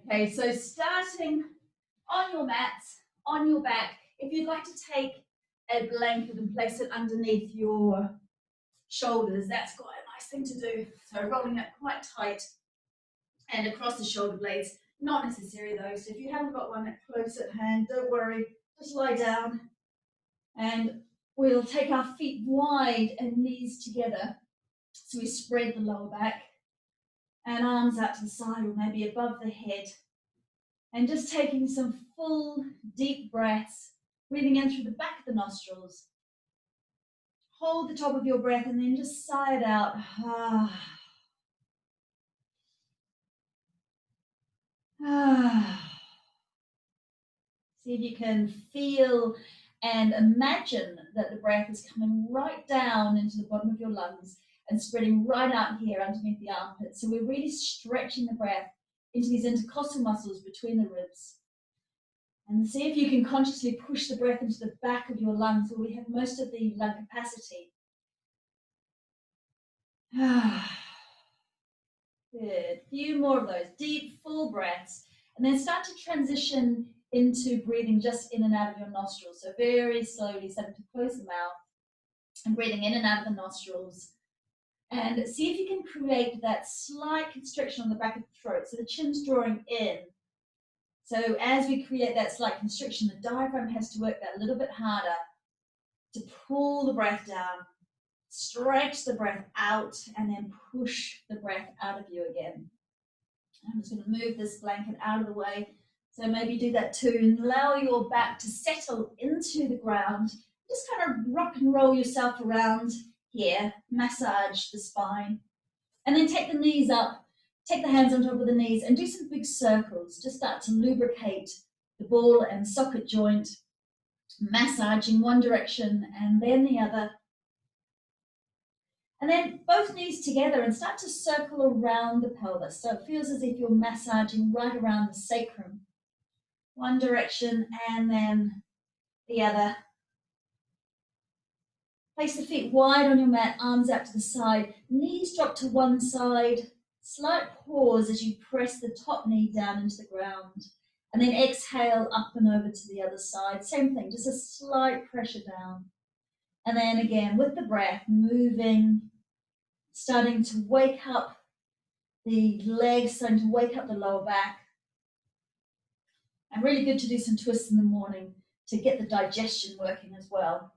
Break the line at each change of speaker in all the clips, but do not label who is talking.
Okay, so starting on your mats, on your back, if you'd like to take a blanket and place it underneath your shoulders, that's quite a nice thing to do. So rolling it quite tight and across the shoulder blades, not necessary though. So if you haven't got one close at hand, don't worry, just lie down and we'll take our feet wide and knees together. So we spread the lower back and arms out to the side or maybe above the head. And just taking some full deep breaths, breathing in through the back of the nostrils. Hold the top of your breath and then just sigh it out. See if you can feel and imagine that the breath is coming right down into the bottom of your lungs and spreading right out here underneath the armpits. So we're really stretching the breath into these intercostal muscles between the ribs. And see if you can consciously push the breath into the back of your lungs where we have most of the lung capacity. Good. A few more of those deep, full breaths. And then start to transition into breathing just in and out of your nostrils. So very slowly starting to close the mouth and breathing in and out of the nostrils. And see if you can create that slight constriction on the back of the throat. So the chin's drawing in. So as we create that slight constriction, the diaphragm has to work that little bit harder to pull the breath down, stretch the breath out, and then push the breath out of you again. I'm just going to move this blanket out of the way. So maybe do that too, and allow your back to settle into the ground. Just kind of rock and roll yourself around here, massage the spine, and then take the knees up. Take the hands on top of the knees and do some big circles. Just start to lubricate the ball and socket joint, massaging one direction and then the other. And then both knees together and start to circle around the pelvis. So it feels as if you're massaging right around the sacrum. One direction and then the other. Place the feet wide on your mat, arms out to the side, knees drop to one side. Slight pause as you press the top knee down into the ground. And then exhale up and over to the other side. Same thing, just a slight pressure down. And then again, with the breath, moving, starting to wake up the legs, starting to wake up the lower back. And really good to do some twists in the morning to get the digestion working as well.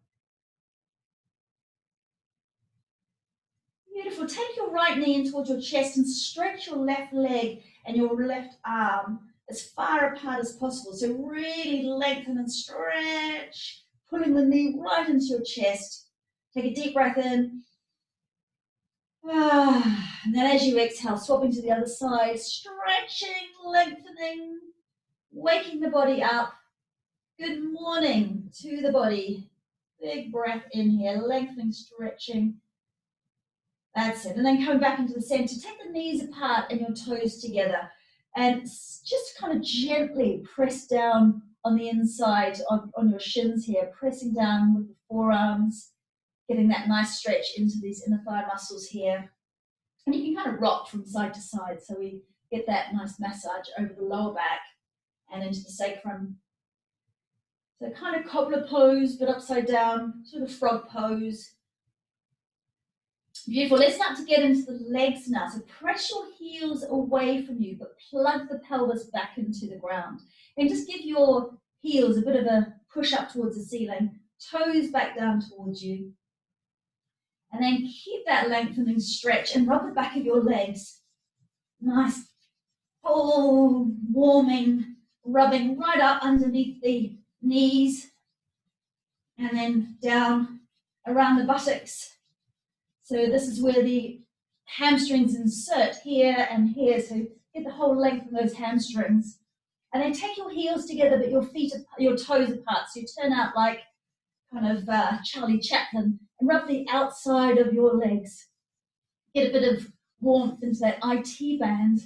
Beautiful. Take your right knee in towards your chest and stretch your left leg and your left arm as far apart as possible. So really lengthen and stretch, pulling the knee right into your chest. Take a deep breath in. And then as you exhale, swapping to the other side, stretching, lengthening, waking the body up. Good morning to the body. Big breath in here, lengthening, stretching. That's it. And then coming back into the center, take the knees apart and your toes together. And just kind of gently press down on the inside, on your shins here, pressing down with the forearms, getting that nice stretch into these inner thigh muscles here. And you can kind of rock from side to side so we get that nice massage over the lower back and into the sacrum. So kind of cobbler pose, but upside down, sort of frog pose. Beautiful. Let's start to get into the legs now. So press your heels away from you, but plug the pelvis back into the ground. And just give your heels a bit of a push up towards the ceiling, toes back down towards you. And then keep that lengthening stretch and rub the back of your legs. Nice, full, warming, rubbing right up underneath the knees and then down around the buttocks. So this is where the hamstrings insert here and here. So get the whole length of those hamstrings. And then take your heels together, but your feet, your toes apart. So you turn out like kind of Charlie Chaplin and rub the outside of your legs. Get a bit of warmth into that IT band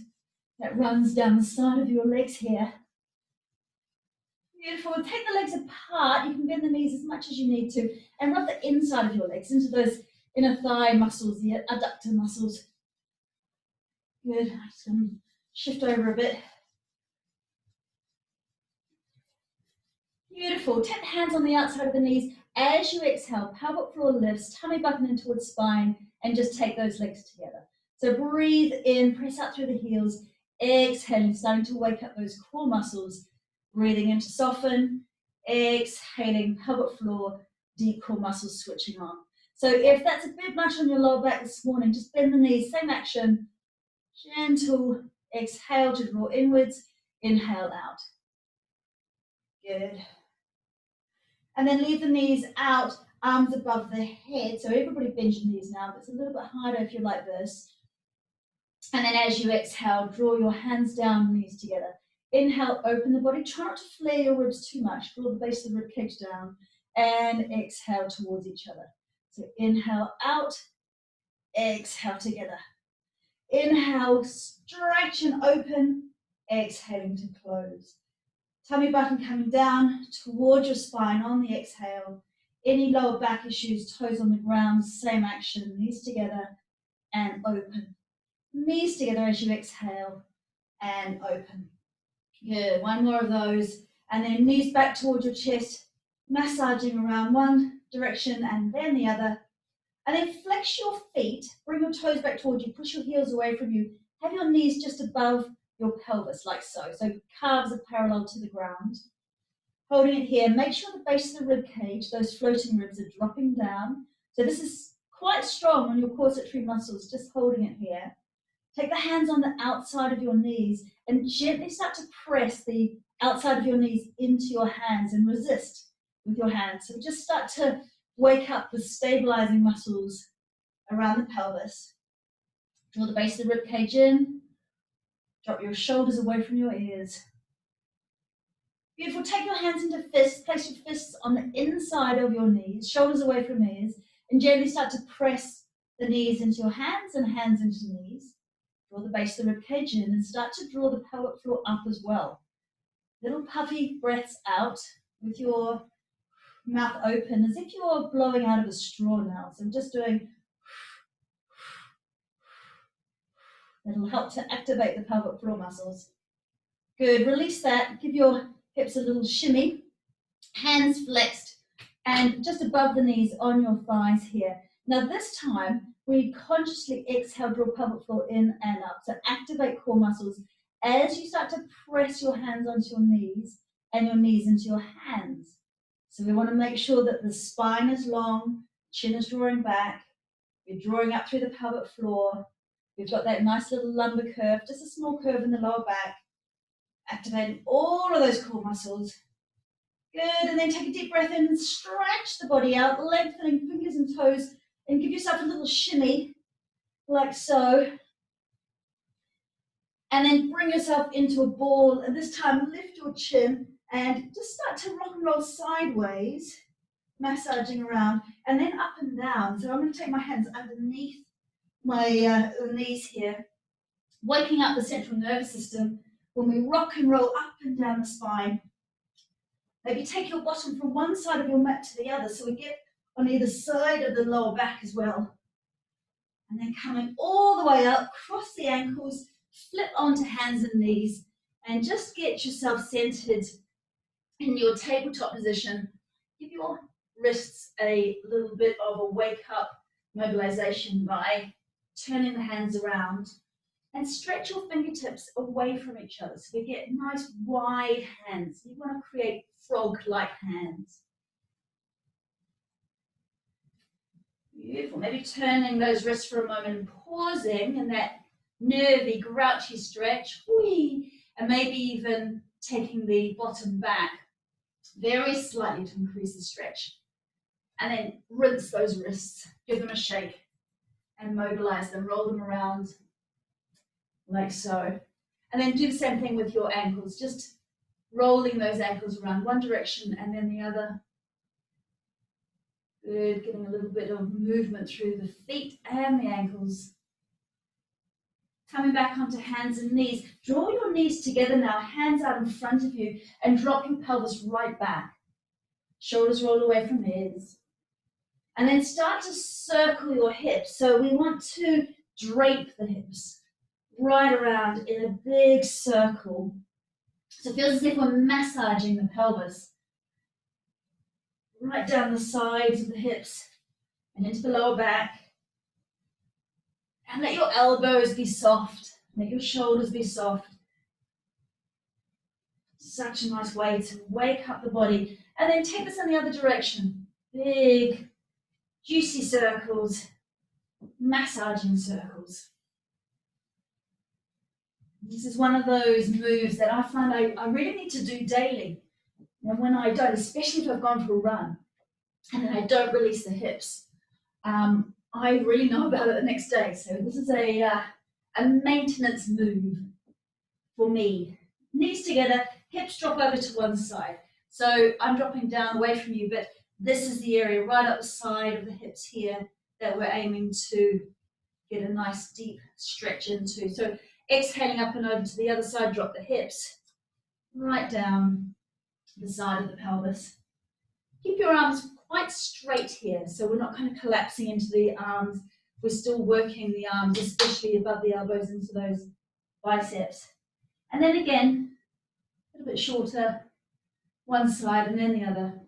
that runs down the side of your legs here. Beautiful. Take the legs apart. You can bend the knees as much as you need to and rub the inside of your legs into those inner thigh muscles, the adductor muscles. Good. I'm just going to shift over a bit. Beautiful. Take the hands on the outside of the knees. As you exhale, pelvic floor lifts, tummy button in towards spine, and just take those legs together. So breathe in, press out through the heels. Exhaling, starting to wake up those core muscles. Breathing in to soften. Exhaling, pelvic floor, deep core muscles switching on. So if that's a bit much on your lower back this morning, just bend the knees, same action. Gentle exhale to draw inwards, inhale out. Good. And then leave the knees out, arms above the head. So everybody bend your knees now, but it's a little bit harder if you're like this. And then as you exhale, draw your hands down, knees together. Inhale, open the body. Try not to flare your ribs too much. Draw the base of the ribcage down. And exhale towards each other. So inhale out, exhale together. Inhale, stretch and open. Exhaling to close. Tummy button coming down towards your spine on the exhale. Any lower back issues, toes on the ground, same action. Knees together and open. Knees together as you exhale and open. Good. One more of those. And then knees back towards your chest, massaging around one direction and then the other. And then flex your feet, bring your toes back towards you, push your heels away from you. Have your knees just above your pelvis, like so. So calves are parallel to the ground. Holding it here, make sure the base of the rib cage, those floating ribs are dropping down. So this is quite strong on your corsetory muscles, just holding it here. Take the hands on the outside of your knees and gently start to press the outside of your knees into your hands and resist with your hands. So just start to wake up the stabilizing muscles around the pelvis. Draw the base of the rib cage in. Drop your shoulders away from your ears. Beautiful. Take your hands into fists. Place your fists on the inside of your knees, shoulders away from ears, and gently start to press the knees into your hands and hands into the knees. Draw the base of the rib cage in and start to draw the pelvic floor up as well. Little puffy breaths out with your mouth open as if you're blowing out of a straw now. So I'm just doing. It'll help to activate the pelvic floor muscles. Good. Release that. Give your hips a little shimmy. Hands flexed and just above the knees on your thighs here. Now this time, we consciously exhale, draw pelvic floor in and up. So activate core muscles as you start to press your hands onto your knees and your knees into your hands. So we want to make sure that the spine is long, chin is drawing back, you're drawing up through the pelvic floor. We've got that nice little lumbar curve, just a small curve in the lower back. Activating all of those core muscles. Good, and then take a deep breath in and stretch the body out, lengthening fingers and toes, and give yourself a little shimmy, like so. And then bring yourself into a ball, and this time lift your chin and just start to rock and roll sideways, massaging around, and then up and down. So I'm going to take my hands underneath my knees here, waking up the central nervous system when we rock and roll up and down the spine. Maybe take your bottom from one side of your mat to the other so we get on either side of the lower back as well. And then coming all the way up, cross the ankles, flip onto hands and knees, and just get yourself centered in your tabletop position. Give your wrists a little bit of a wake up mobilization by turning the hands around. And stretch your fingertips away from each other so we get nice wide hands. You want to create frog-like hands. Beautiful. Maybe turning those wrists for a moment and pausing in that nervy, grouchy stretch. Whee! And maybe even taking the bottom back very slightly to increase the stretch. And then rinse those wrists. Give them a shake and mobilize them. Roll them around. Like so. And then do the same thing with your ankles, just rolling those ankles around one direction and then the other. Good, getting a little bit of movement through the feet and the ankles. Coming back onto hands and knees. Draw your knees together now, hands out in front of you, and drop your pelvis right back. Shoulders roll away from ears. And then start to circle your hips. So we want to drape the hips right around in a big circle. So it feels as if we're massaging the pelvis. right down the sides of the hips and into the lower back. And let your elbows be soft. Let your shoulders be soft. Such a nice way to wake up the body. And then take this in the other direction. Big, juicy circles, massaging circles. This is one of those moves that I find I really need to do daily. And when I don't, especially if I've gone for a run, and then I don't release the hips, I really know about it the next day. So this is a maintenance move for me. Knees together, hips drop over to one side. So I'm dropping down away from you, but this is the area right up the side of the hips here that we're aiming to get a nice deep stretch into. So exhaling up and over to the other side, drop the hips right down the side of the pelvis. Keep your arms quite straight here, so we're not kind of collapsing into the arms. We're still working the arms, especially above the elbows into those biceps. And then again, a little bit shorter, one side and then the other.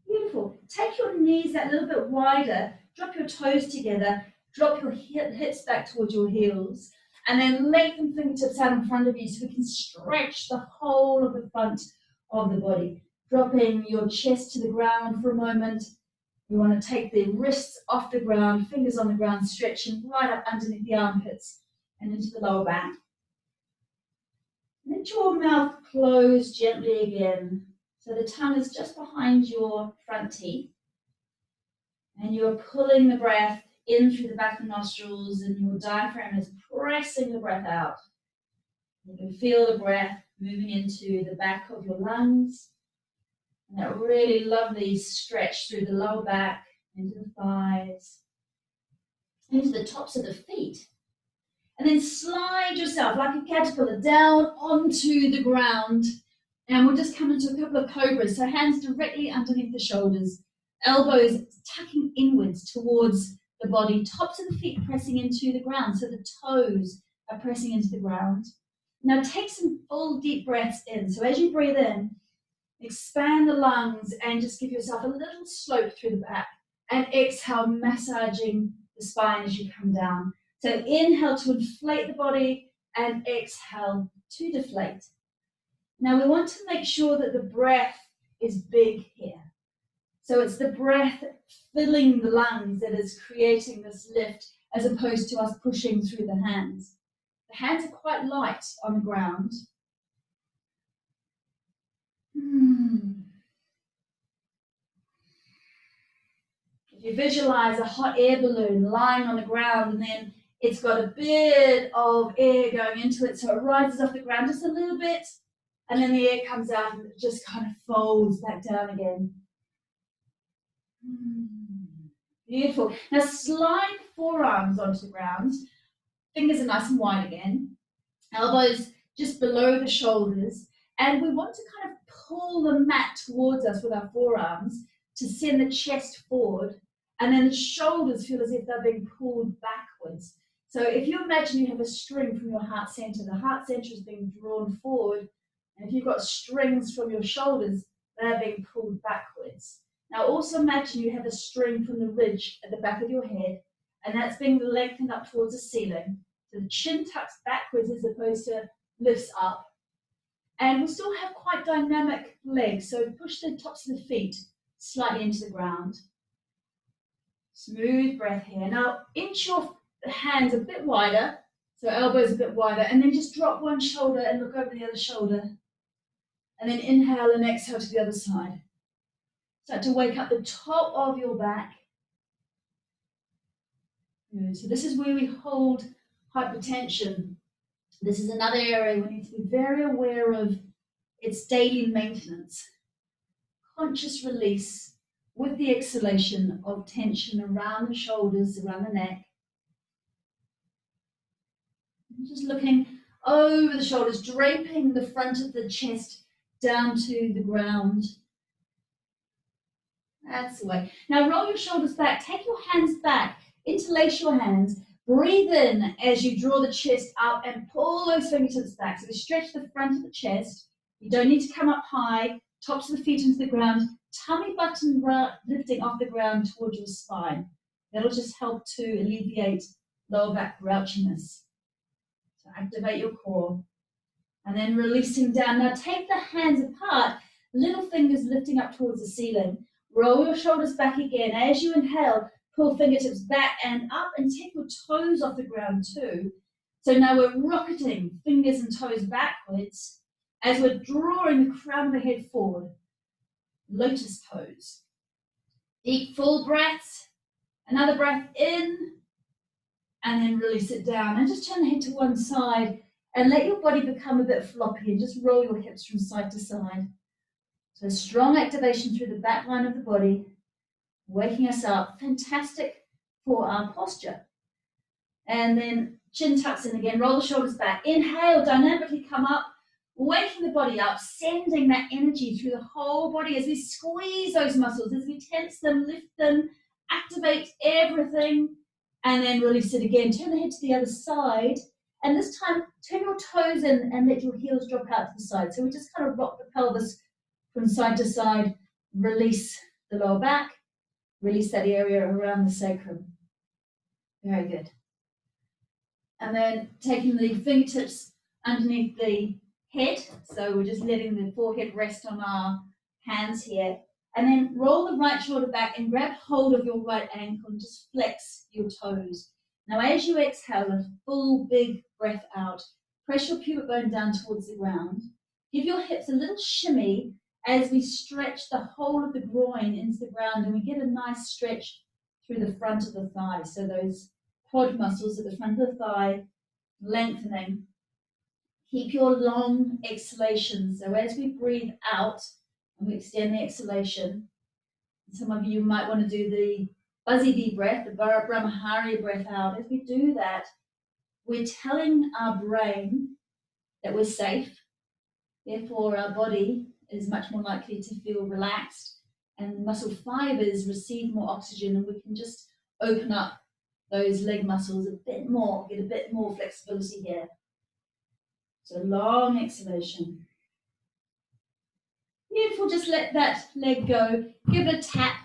Beautiful. Take your knees that little bit wider, drop your toes together, drop your hips back towards your heels, and then lengthen fingertips out in front of you so we can stretch the whole of the front of the body. Dropping your chest to the ground for a moment. You want to take the wrists off the ground, fingers on the ground, stretching right up underneath the armpits and into the lower back. Let your mouth close gently again. So the tongue is just behind your front teeth. And you're pulling the breath in through the back of the nostrils, and your diaphragm is pressing the breath out. You can feel the breath moving into the back of your lungs. And that really lovely stretch through the lower back, into the thighs, into the tops of the feet. And then slide yourself like a caterpillar down onto the ground. And we'll just come into a couple of cobras. So hands directly underneath the shoulders, elbows tucking inwards towards the body, tops of the feet pressing into the ground. So the toes are pressing into the ground. Now take some full deep breaths in. So as you breathe in, expand the lungs and just give yourself a little slope through the back. And exhale, massaging the spine as you come down. So inhale to inflate the body and exhale to deflate. Now we want to make sure that the breath is big here. So it's the breath filling the lungs that is creating this lift as opposed to us pushing through the hands. The hands are quite light on the ground. If you visualize a hot air balloon lying on the ground and then it's got a bit of air going into it, so it rises off the ground just a little bit, and then the air comes out and it just kind of folds back down again. Beautiful. Now slide the forearms onto the ground. Fingers are nice and wide again. Elbows just below the shoulders. And we want to kind of pull the mat towards us with our forearms to send the chest forward. And then the shoulders feel as if they're being pulled backwards. So if you imagine you have a string from your heart center, the heart center is being drawn forward. And if you've got strings from your shoulders, they're being pulled backwards. Now also imagine you have a string from the ridge at the back of your head, and that's being lengthened up towards the ceiling. So the chin tucks backwards as opposed to lifts up. And we still have quite dynamic legs, so push the tops of the feet slightly into the ground. Smooth breath here. Now inch your hands a bit wider, so elbows a bit wider, and then just drop one shoulder and look over the other shoulder. And then inhale and exhale to the other side. Start to wake up the top of your back. Good. So this is where we hold hypertension. This is another area we need to be very aware of its daily maintenance. Conscious release with the exhalation of tension around the shoulders, around the neck. Just looking over the shoulders, draping the front of the chest down to the ground. That's the way. Now roll your shoulders back, take your hands back, interlace your hands, breathe in as you draw the chest up and pull those fingertips back. So we stretch the front of the chest. You don't need to come up high, tops of the feet into the ground, tummy button lifting off the ground towards your spine. That'll just help to alleviate lower back grouchiness. So activate your core. And then releasing down. Now take the hands apart, little fingers lifting up towards the ceiling. Roll your shoulders back again. As you inhale, pull fingertips back and up and take your toes off the ground too. So now we're rocketing fingers and toes backwards as we're drawing the crown of the head forward. Lotus pose. Deep full breaths. Another breath in. And then release it down. And just turn the head to one side and let your body become a bit floppy and just roll your hips from side to side. So strong activation through the back line of the body, waking us up. Fantastic for our posture. And then chin tucks in again, roll the shoulders back. Inhale, dynamically come up, waking the body up, sending that energy through the whole body as we squeeze those muscles, as we tense them, lift them, activate everything, and then release it again. Turn the head to the other side. And this time, turn your toes in and let your heels drop out to the side. So we just kind of rock the pelvis from side to side, release the lower back, release that area around the sacrum. Very good. And then taking the fingertips underneath the head. So we're just letting the forehead rest on our hands here. And then roll the right shoulder back and grab hold of your right ankle and just flex your toes. Now, as you exhale, a full big breath out. Press your pubic bone down towards the ground. Give your hips a little shimmy as we stretch the whole of the groin into the ground, and we get a nice stretch through the front of the thigh. So those quad muscles at the front of the thigh lengthening. Keep your long exhalations. So as we breathe out and we extend the exhalation, some of you might want to do the Buzzy bee breath, the Brahmahari breath out. As we do that, we're telling our brain that we're safe. Therefore, our body is much more likely to feel relaxed and muscle fibers receive more oxygen, and we can just open up those leg muscles a bit more, get a bit more flexibility here. So long exhalation. Beautiful, just let that leg go. Give it a tap.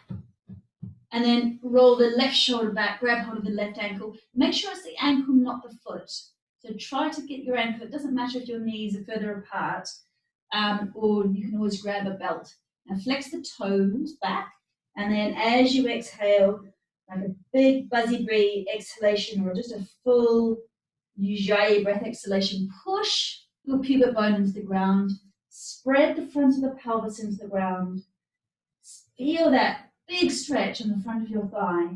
And then roll the left shoulder back, grab hold of the left ankle. Make sure it's the ankle, not the foot. So try to get your ankle, it doesn't matter if your knees are further apart, or you can always grab a belt. Now flex the toes back, and then as you exhale, like a big buzzy bee exhalation, or just a full Ujjayi breath exhalation, push your pubic bone into the ground, spread the front of the pelvis into the ground, feel that big stretch on the front of your thigh.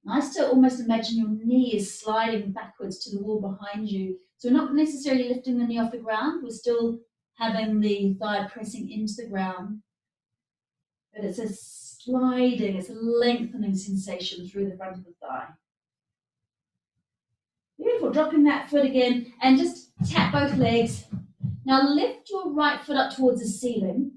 Nice to almost imagine your knee is sliding backwards to the wall behind you. So we're not necessarily lifting the knee off the ground, we're still having the thigh pressing into the ground. But it's a sliding, it's a lengthening sensation through the front of the thigh. Beautiful, dropping that foot again and just tap both legs. Now lift your right foot up towards the ceiling.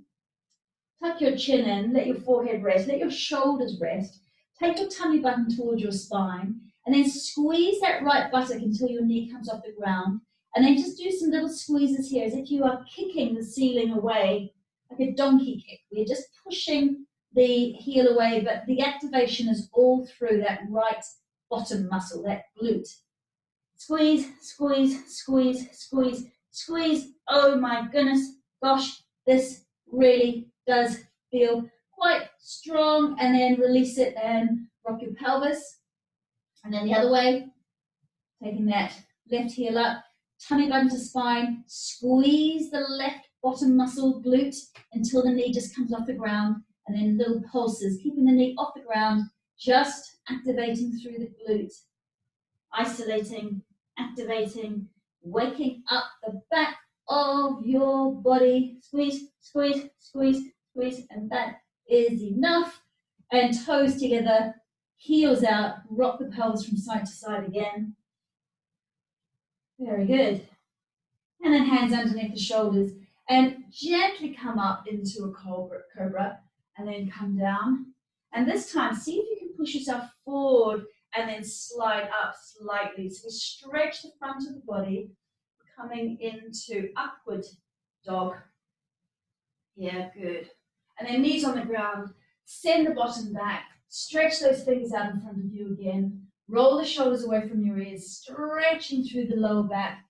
Tuck your chin in, let your forehead rest, let your shoulders rest. Take your tummy button towards your spine, and then squeeze that right buttock until your knee comes off the ground. And then just do some little squeezes here as if you are kicking the ceiling away, like a donkey kick. We're just pushing the heel away, but the activation is all through that right bottom muscle, that glute. Squeeze, squeeze, squeeze, squeeze, squeeze. Oh my goodness, gosh, this really does feel quite strong. And then release it and rock your pelvis. And then the other way, taking that left heel up, tummy button to spine, squeeze the left bottom muscle, glute, until the knee just comes off the ground. And then little pulses, keeping the knee off the ground, just activating through the glute. Isolating, activating, waking up the back of your body. Squeeze, squeeze, squeeze, squeeze, and that is enough. And toes together, heels out, rock the pelvis from side to side again. Very good. And then hands underneath the shoulders and gently come up into a cobra and then come down. And this time, see if you can push yourself forward and then slide up slightly. So we stretch the front of the body, coming into upward dog. Yeah, good. And then knees on the ground, send the bottom back, stretch those fingers out in front of you again, roll the shoulders away from your ears, stretching through the lower back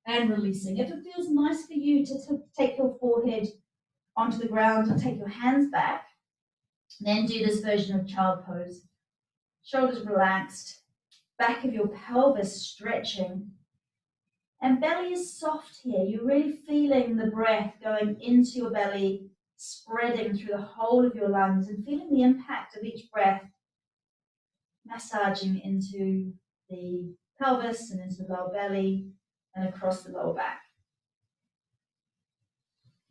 and releasing. If it feels nice for you to take your forehead onto the ground and take your hands back, then do this version of child pose. Shoulders relaxed, back of your pelvis stretching, and belly is soft here. You're really feeling the breath going into your belly, spreading through the whole of your lungs, and feeling the impact of each breath massaging into the pelvis and into the lower belly and across the lower back.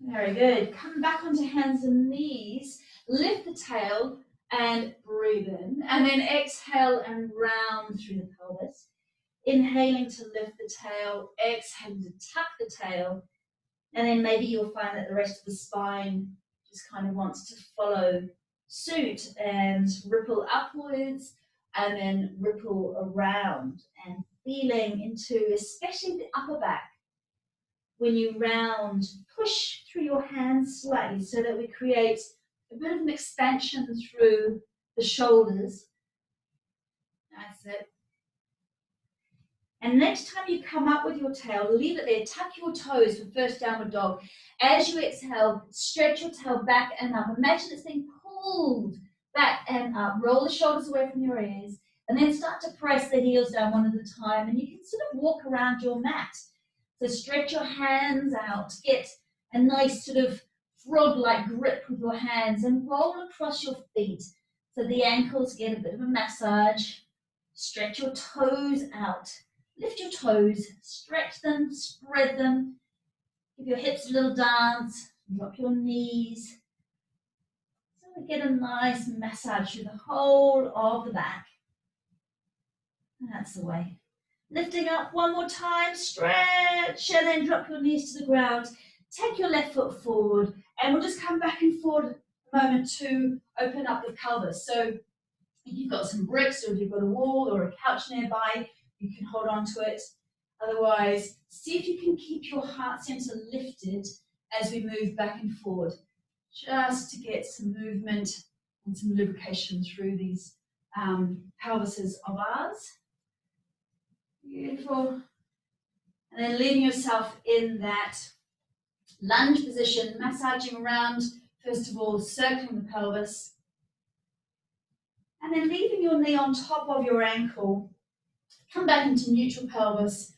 Very good. Come back onto hands and knees. Lift the tail and breathe in. And then exhale and round through the pelvis. Inhaling to lift the tail, exhaling to tuck the tail. And then maybe you'll find that the rest of the spine just kind of wants to follow suit and ripple upwards and then ripple around, and feeling into especially the upper back. When you round, push through your hands slightly so that we create a bit of an expansion through the shoulders. That's it. And next time you come up with your tail, leave it there. Tuck your toes for first downward dog. As you exhale, stretch your tail back and up. Imagine it's being pulled back and up. Roll the shoulders away from your ears. And then start to press the heels down one at a time. And you can sort of walk around your mat. So stretch your hands out. Get a nice sort of frog-like grip with your hands. And roll across your feet so the ankles get a bit of a massage. Stretch your toes out. Lift your toes, stretch them, spread them. Give your hips a little dance. Drop your knees. So we get a nice massage through the whole of the back. That's the way. Lifting up one more time, stretch, and then drop your knees to the ground. Take your left foot forward, and we'll just come back and forward a moment to open up the pelvis. So if you've got some bricks, or if you've got a wall or a couch nearby, you can hold on to it. Otherwise, see if you can keep your heart center lifted as we move back and forward, just to get some movement and some lubrication through these pelvises of ours. Beautiful. And then leaving yourself in that lunge position, massaging around, first of all, circling the pelvis. And then leaving your knee on top of your ankle. Come back into neutral pelvis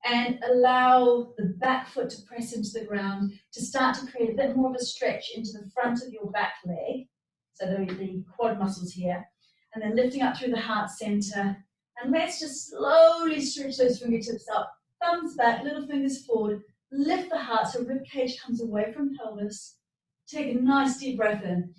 and allow the back foot to press into the ground to start to create a bit more of a stretch into the front of your back leg. So the quad muscles here. And then lifting up through the heart center. And let's just slowly stretch those fingertips up. Thumbs back, little fingers forward. Lift the heart so rib cage comes away from pelvis. Take a nice deep breath in.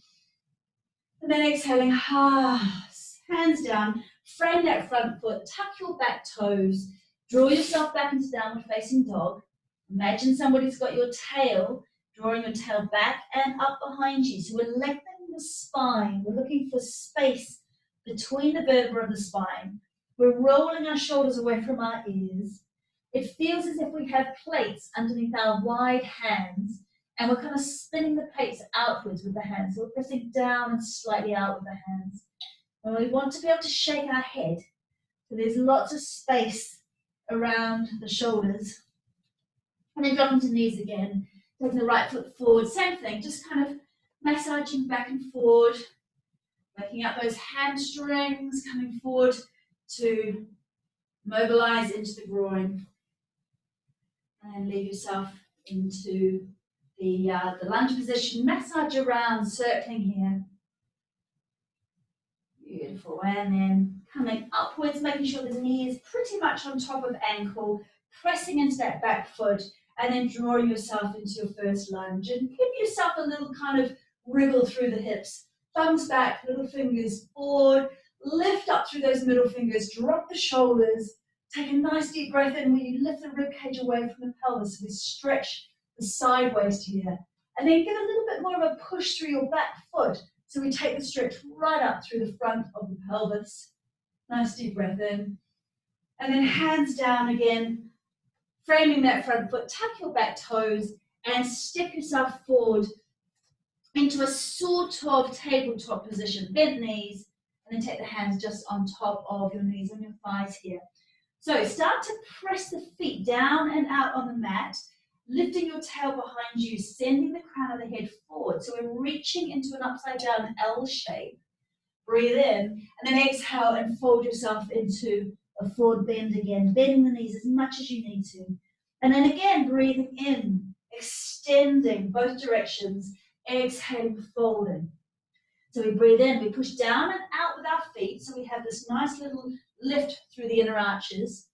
And then exhaling, hands down. Frame that front foot, tuck your back toes, draw yourself back into downward facing dog. Imagine somebody's got your tail, drawing your tail back and up behind you. So we're lengthening the spine. We're looking for space between the vertebrae of the spine. We're rolling our shoulders away from our ears. It feels as if we have plates underneath our wide hands, and we're kind of spinning the plates outwards with the hands. So we're pressing down and slightly out with the hands. And we want to be able to shake our head. So there's lots of space around the shoulders. And then dropping to knees again. Taking the right foot forward. Same thing, just kind of massaging back and forward. Working out those hamstrings, coming forward to mobilize into the groin. And leave yourself into the lunge position. Massage around, circling here. Beautiful. And then coming upwards, making sure the knee is pretty much on top of ankle, pressing into that back foot, and then drawing yourself into your first lunge. And give yourself a little kind of wriggle through the hips. Thumbs back, little fingers forward, lift up through those middle fingers, drop the shoulders, take a nice deep breath in where you lift the rib cage away from the pelvis. So we stretch the side waist here. And then give a little bit more of a push through your back foot. So we take the stretch right up through the front of the pelvis. Nice deep breath in. And then hands down again, framing that front foot. Tuck your back toes and step yourself forward into a sort of tabletop position. Bent knees, and then take the hands just on top of your knees and your thighs here. So start to press the feet down and out on the mat, lifting your tail behind you, sending the crown of the head forward. So we're reaching into an upside down L shape. Breathe in, and then exhale and fold yourself into a forward bend again, bending the knees as much as you need to. And then again, breathing in, extending both directions, exhaling, folding. So we breathe in, we push down and out with our feet, so we have this nice little lift through the inner arches.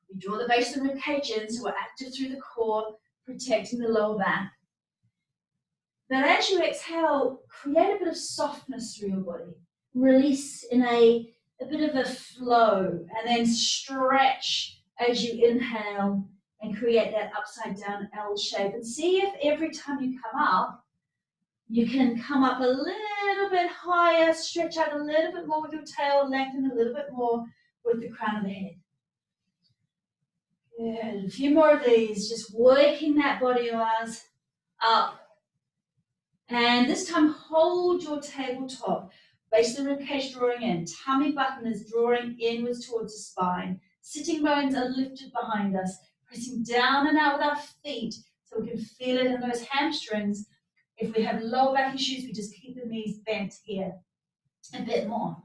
We draw the base of the ribcage in, so we're active through the core, protecting the lower back. But as you exhale, create a bit of softness through your body. Release in a bit of a flow, and then stretch as you inhale and create that upside down L shape. And see if every time you come up, you can come up a little bit higher, stretch out a little bit more with your tail, lengthen a little bit more with the crown of the head. Good. A few more of these, just working that body mass up. And this time, hold your tabletop. Base of the ribcage drawing in. Tummy button is drawing inwards towards the spine. Sitting bones are lifted behind us. Pressing down and out with our feet so we can feel it in those hamstrings. If we have lower back issues, we just keep the knees bent here a bit more.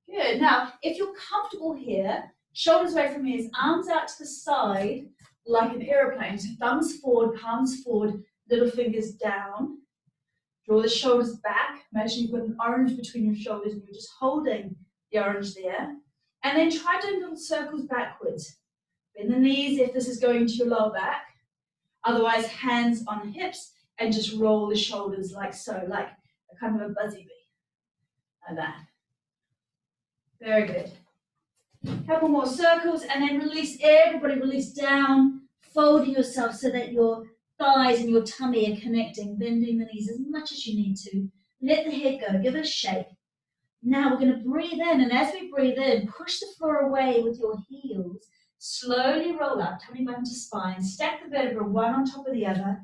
Good. Now, if you're comfortable here, shoulders away from ears, arms out to the side like an aeroplane. So thumbs forward, palms forward, little fingers down. Draw the shoulders back. Imagine you've got an orange between your shoulders and you're just holding the orange there. And then try doing little circles backwards. Bend the knees if this is going to your lower back. Otherwise, hands on hips and just roll the shoulders like so, like a kind of a buzzy bee. Like that. Very good. Couple more circles and then release, everybody release down, folding yourself so that your thighs and your tummy are connecting, bending the knees as much as you need to. Let the head go, give it a shake. Now we're going to breathe in, and as we breathe in, push the floor away with your heels. Slowly roll up, tummy button to spine, stack the vertebrae one on top of the other.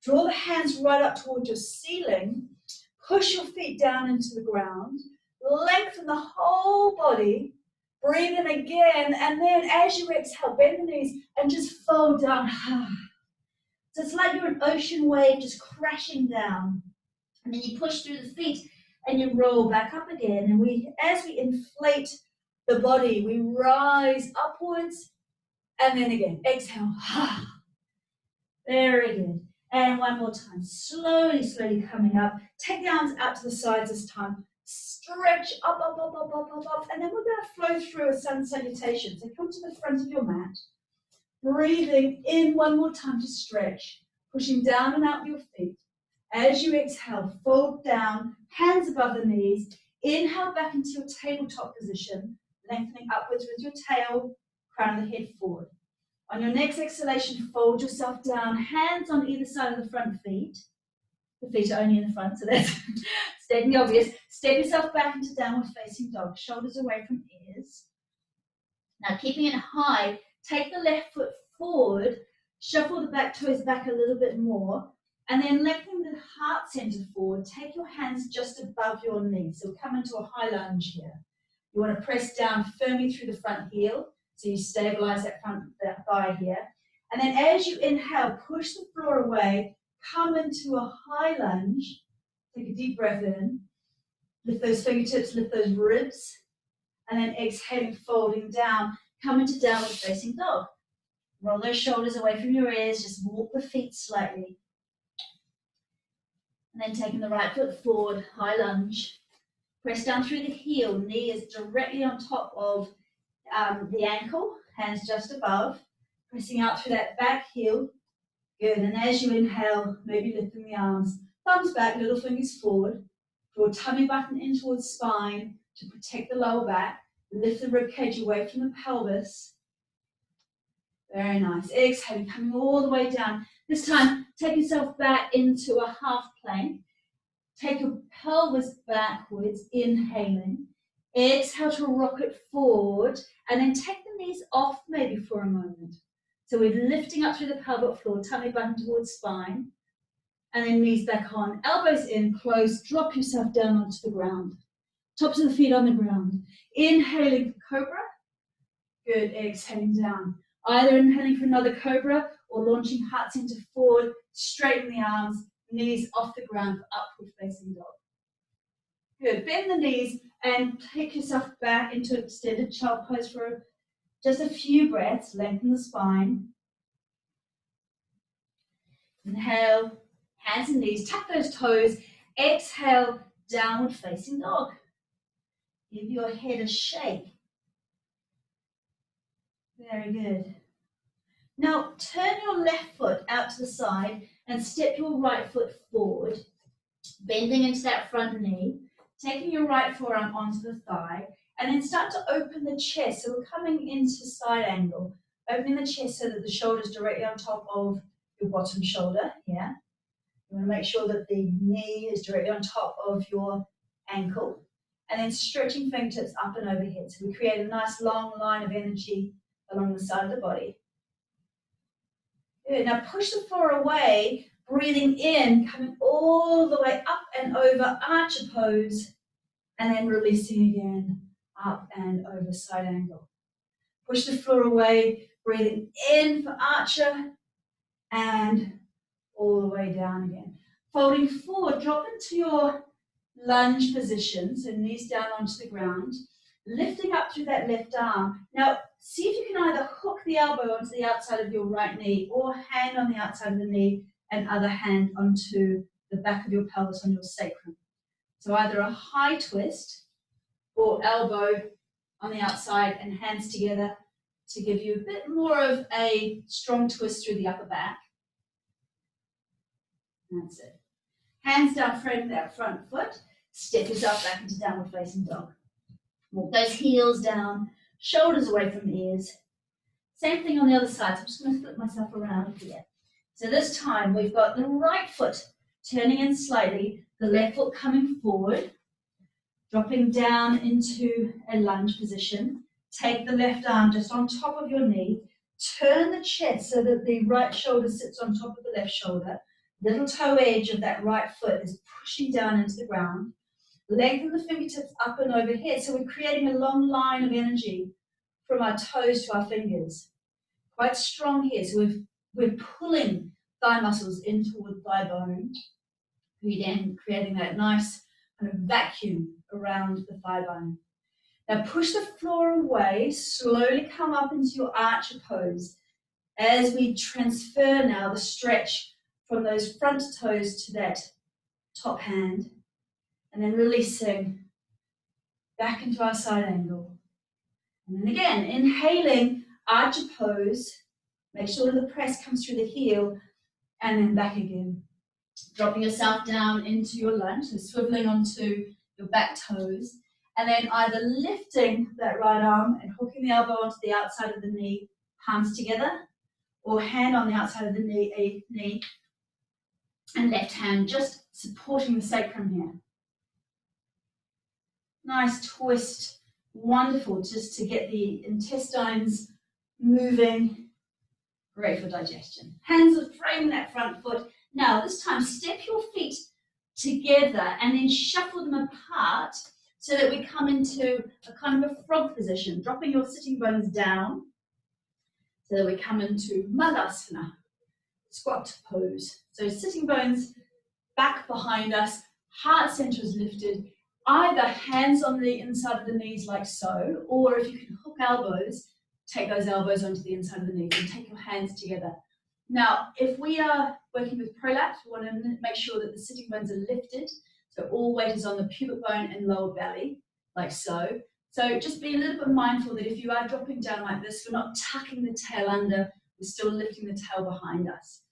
Draw the hands right up towards your ceiling. Push your feet down into the ground. Lengthen the whole body. Breathe in again, and then as you exhale, bend the knees and just fold down. So it's like you're an ocean wave just crashing down. And then you push through the feet and you roll back up again. And as we inflate the body, we rise upwards and then again, exhale. Very good. And one more time, slowly, slowly coming up. Take the arms out to the sides this time. Stretch up, up, up, up, up, up, up. And then we're going to flow through a sun salutation. So come to the front of your mat. Breathing in one more time to stretch. Pushing down and out with your feet. As you exhale, fold down, hands above the knees. Inhale back into your tabletop position. Lengthening upwards with your tail, crown of the head forward. On your next exhalation, fold yourself down, hands on either side of the front feet. The feet are only in the front, so that's stating the obvious. Step yourself back into downward facing dog, shoulders away from ears. Now, keeping it high, take the left foot forward, shuffle the back toes back a little bit more, and then lengthen the heart center forward. Take your hands just above your knees. So come into a high lunge here. You want to press down firmly through the front heel, so you stabilize that thigh here. And then as you inhale, push the floor away, come into a high lunge. Take a deep breath in. Lift those fingertips, lift those ribs. And then exhaling, folding down, come into downward facing dog. Roll those shoulders away from your ears, just walk the feet slightly. And then taking the right foot forward, high lunge. Press down through the heel, knee is directly on top of the ankle, hands just above. Pressing out through that back heel. Good, and as you inhale, maybe lifting the arms. Thumbs back, little fingers forward. Draw tummy button in towards spine to protect the lower back. Lift the ribcage away from the pelvis. Very nice. Exhaling, coming all the way down. This time, take yourself back into a half plank. Take your pelvis backwards, inhaling. Exhale to rock it forward, and then take the knees off maybe for a moment. So we're lifting up through the pelvic floor, tummy button towards spine. and then knees back on, elbows in, close, drop yourself down onto the ground. Tops of the feet on the ground. Inhaling for cobra. Good, exhaling down. Either inhaling for another cobra or launching heart center forward, straighten the arms, knees off the ground for upward facing dog. Good, bend the knees and take yourself back into extended child pose for just a few breaths. Lengthen the spine. Inhale, hands and knees, tuck those toes. Exhale, downward facing dog. Give your head a shake. Very good. Now turn your left foot out to the side and step your right foot forward, bending into that front knee, taking your right forearm onto the thigh, and then start to open the chest. So we're coming into side angle, opening the chest so that the shoulder's directly on top of your bottom shoulder here. You want to make sure that the knee is directly on top of your ankle, and then stretching fingertips up and overhead. So we create a nice long line of energy along the side of the body. Good. Now push the floor away, breathing in, coming all the way up and over, archer pose, and then releasing again, up and over, side angle. Push the floor away, breathing in for archer, and all the way down again. Folding forward, drop into your lunge position, so knees down onto the ground, lifting up through that left arm. Now, see if you can either hook the elbow onto the outside of your right knee or hand on the outside of the knee and other hand onto the back of your pelvis on your sacrum. So either a high twist or elbow on the outside and hands together to give you a bit more of a strong twist through the upper back. That's it. Hands down, frame that front foot. Step yourself back into downward facing dog. Walk those heels down, shoulders away from the ears. Same thing on the other side. So I'm just going to flip myself around here. So this time we've got the right foot turning in slightly, the left foot coming forward, dropping down into a lunge position. Take the left arm just on top of your knee. Turn the chest so that the right shoulder sits on top of the left shoulder. Little toe edge of that right foot is pushing down into the ground. Lengthen the fingertips up and overhead. So we're creating a long line of energy from our toes to our fingers. Quite strong here. So we're pulling thigh muscles in toward thigh bone, creating that nice kind of vacuum around the thigh bone. Now push the floor away, slowly come up into your archer pose as we transfer now the stretch from those front toes to that top hand, and then releasing back into our side angle. And then again, inhaling, archer pose, make sure that the press comes through the heel, and then back again. Dropping yourself down into your lunge, so swiveling onto your back toes, and then either lifting that right arm and hooking the elbow onto the outside of the knee, palms together, or hand on the outside of the knee, and left hand just supporting the sacrum here. Nice twist, wonderful, just to get the intestines moving. Great for digestion. Hands are framing that front foot. Now this time step your feet together and then shuffle them apart so that we come into a kind of a frog position, dropping your sitting bones down so that we come into Malasana, squat pose. So sitting bones back behind us, heart center is lifted, either hands on the inside of the knees like so, or if you can hook elbows, take those elbows onto the inside of the knees and take your hands together. Now, if we are working with prolapse, we want to make sure that the sitting bones are lifted, so all weight is on the pubic bone and lower belly, like so. So just be a little bit mindful that if you are dropping down like this, we're not tucking the tail under, we're still lifting the tail behind us.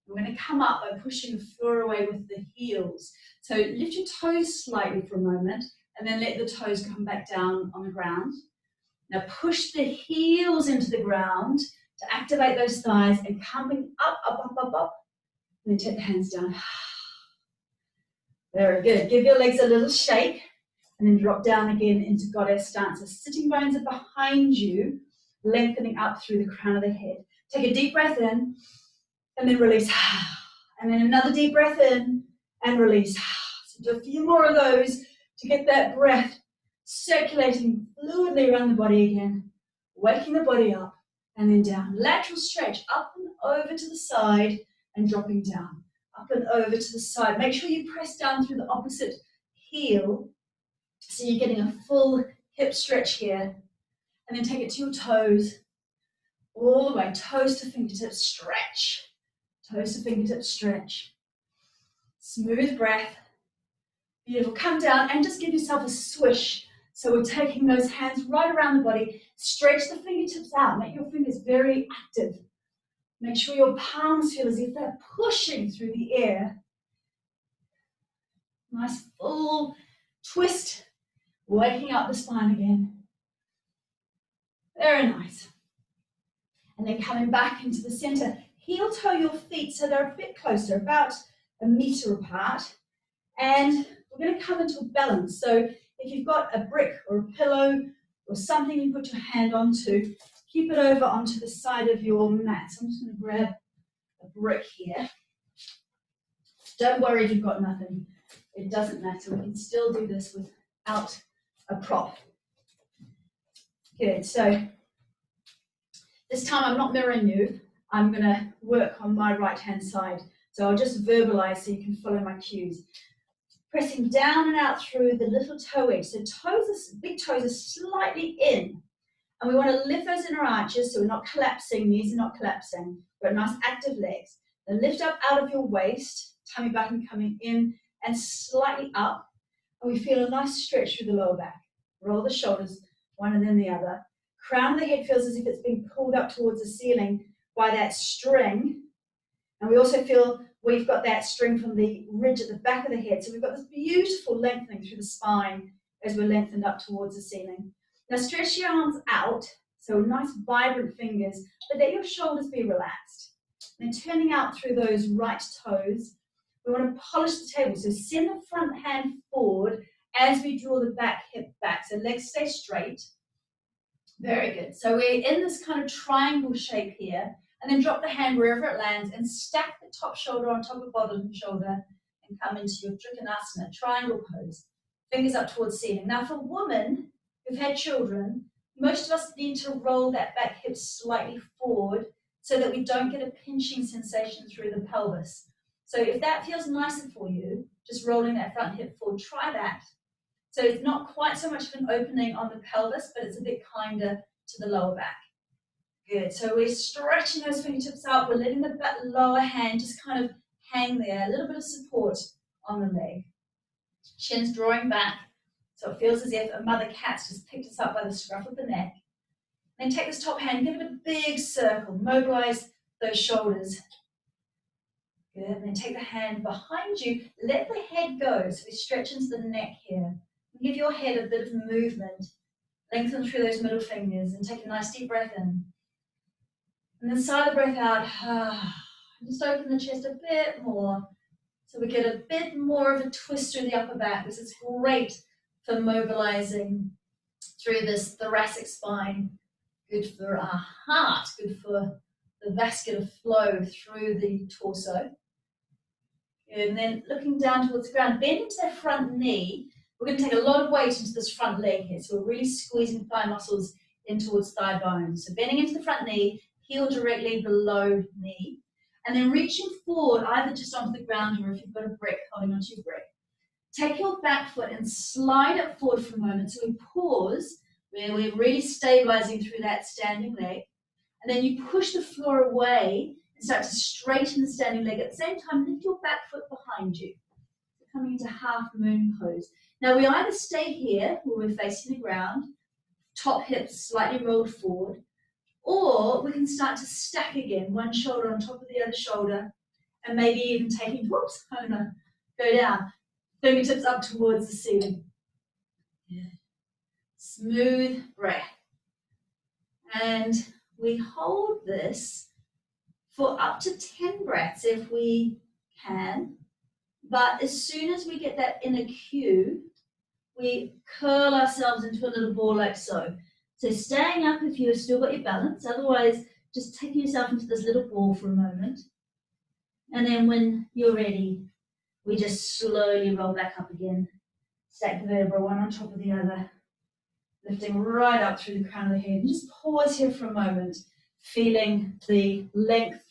We're going to come up by pushing the floor away with the heels. So lift your toes slightly for a moment, and then let the toes come back down on the ground. Now push the heels into the ground to activate those thighs and coming up, up, up, up, up. And then take the hands down. Very good. Give your legs a little shake and then drop down again into goddess stance. So sitting bones are behind you, lengthening up through the crown of the head. Take a deep breath in and then release.
And then another deep breath in and release. So do a few more of those to get that breath circulating fluidly around the body again, waking the body up and then down. Lateral stretch, up and over to the side and dropping down. Up and over to the side. Make sure you press down through the opposite heel so you're getting a full hip stretch here. And then take it to your toes, all the way, toes to fingertips, stretch. Toes to fingertips, stretch. Smooth breath. Beautiful. Come down and just give yourself a swish. So we're taking those hands right around the body. Stretch the fingertips out. Make your fingers very active. Make sure your palms feel as if they're pushing through the air. Nice full twist. Waking up the spine again. Very nice. And then coming back into the center. Heel toe your feet so they're a bit closer, about a meter apart. And we're going to come into a balance. So if you've got a brick or a pillow or something you put your hand onto, keep it over onto the side of your mat. So I'm just going to grab a brick here. Don't worry if you've got nothing. It doesn't matter. We can still do this without a prop. Good. So this time I'm not mirroring you. I'm going to work on my right-hand side. So I'll just verbalize so you can follow my cues. Pressing down and out through the little toe edge. So big toes are slightly in. And we want to lift those inner arches so we're not collapsing, knees are not collapsing. We've got nice active legs. Then lift up out of your waist, tummy button coming in and slightly up. And we feel a nice stretch through the lower back. Roll the shoulders, one and then the other. Crown of the head feels as if it's being pulled up towards the ceiling by that string. And we also feel we've got that string from the ridge at the back of the head. So we've got this beautiful lengthening through the spine as we're lengthened up towards the ceiling. Now stretch your arms out, so nice vibrant fingers, but let your shoulders be relaxed. Then turning out through those right toes, we want to polish the table. So send the front hand forward as we draw the back hip back. So legs stay straight. Very good. So we're in this kind of triangle shape here, and then drop the hand wherever it lands and stack the top shoulder on top of bottom shoulder and come into your Trikonasana, triangle pose. Fingers up towards ceiling. Now for women who've had children, most of us need to roll that back hip slightly forward so that we don't get a pinching sensation through the pelvis. So if that feels nicer for you, just rolling that front hip forward, try that. So it's not quite so much of an opening on the pelvis, but it's a bit kinder to the lower back. Good. So we're stretching those fingertips out. We're letting the lower hand just kind of hang there, a little bit of support on the leg. Chin's drawing back, so it feels as if a mother cat's just picked us up by the scruff of the neck. Then take this top hand, give it a big circle, mobilize those shoulders. Good. And then take the hand behind you, let the head go, so we stretch into the neck here. Give your head a bit of movement, lengthen through those middle fingers, and take a nice deep breath in. And then sigh the breath out. Just open the chest a bit more, so we get a bit more of a twist through the upper back. This is great for mobilizing through this thoracic spine. Good for our heart, good for the vascular flow through the torso. And then looking down towards the ground, bend into the front knee. We're going to take a lot of weight into this front leg here, so we're really squeezing thigh muscles in towards thigh bone. So bending into the front knee, heel directly below knee, and then reaching forward, either just onto the ground or if you've got a brick, holding onto your brick. Take your back foot and slide it forward for a moment. So we pause, where we're really stabilizing through that standing leg, and then you push the floor away and start to straighten the standing leg. At the same time, lift your back foot behind you. So coming into half moon pose. Now we either stay here, where we're facing the ground, top hips slightly rolled forward, or we can start to stack again, one shoulder on top of the other shoulder, and maybe even taking, whoops, I'm gonna go down, fingertips up towards the ceiling. Good. Smooth breath. And we hold this for up to 10 breaths if we can, but as soon as we get that inner cue, we curl ourselves into a little ball like so. So staying up if you've still got your balance, otherwise just taking yourself into this little ball for a moment.
And then when you're ready, we just slowly roll back up again. Stack the vertebrae one on top of the other, lifting right up through the crown of the head. And just pause here for a moment, feeling the length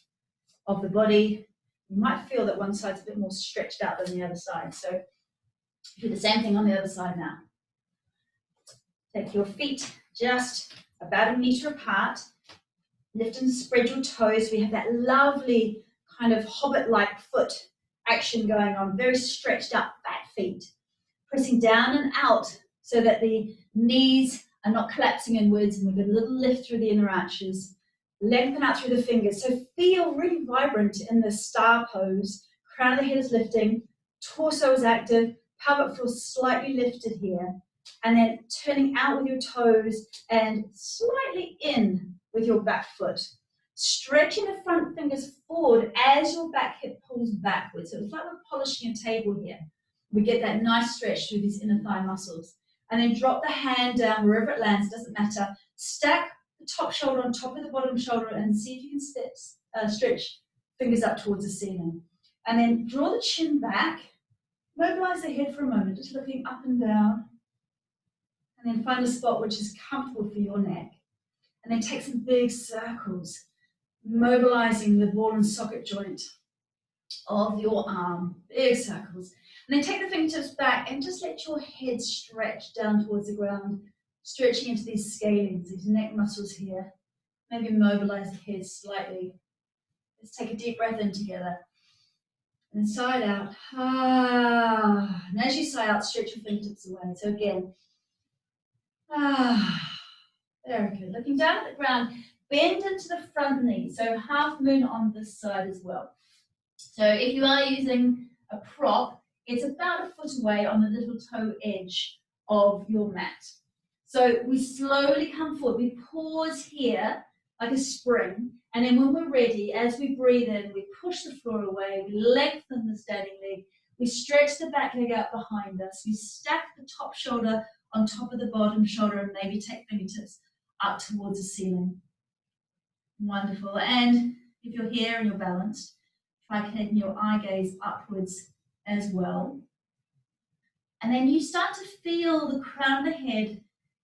of the body. You might feel that one side's a bit more stretched out than the other side. So do the same thing on the other side now. Take your feet just about 1 meter apart. Lift and spread your toes. We have that lovely kind of hobbit-like foot action going on, very stretched out fat feet. Pressing down and out so that the knees are not collapsing inwards, and we get a little lift through the inner arches. Lengthen out through the fingers. So feel really vibrant in the star pose. Crown of the head is lifting, torso is active, pelvic floor slightly lifted here. And then turning out with your toes and slightly in with your back foot. Stretching the front fingers forward as your back hip pulls backwards. So it's like we're polishing a table here. We get that nice stretch through these inner thigh muscles. And then drop the hand down wherever it lands, doesn't matter. Stack the top shoulder on top of the bottom shoulder and see if you can stretch fingers up towards the ceiling. And then draw the chin back. Mobilize the head for a moment, just looking up and down. And then find a spot which is comfortable for your neck. And then take some big circles, mobilizing the ball and socket joint of your arm. Big circles. And then take the fingertips back and just let your head stretch down towards the ground, stretching into these scalenes, these neck muscles here. Maybe mobilize the head slightly. Let's take a deep breath in together. And sigh out. And as you sigh out, stretch your fingertips away. So again, very good. Looking down at the ground, bend into the front knee. So half moon on this side as well. So if you are using a prop, it's about 1 foot away on the little toe edge of your mat. So we slowly come forward. We pause here like a spring. And then when we're ready, as we breathe in, we push the floor away. We lengthen the standing leg. We stretch the back leg out behind us. We stack the top shoulder on top of the bottom shoulder and maybe take fingertips up towards the ceiling. Wonderful. And if you're here and you're balanced, try taking your eye gaze upwards as well. And then you start to feel the crown of the head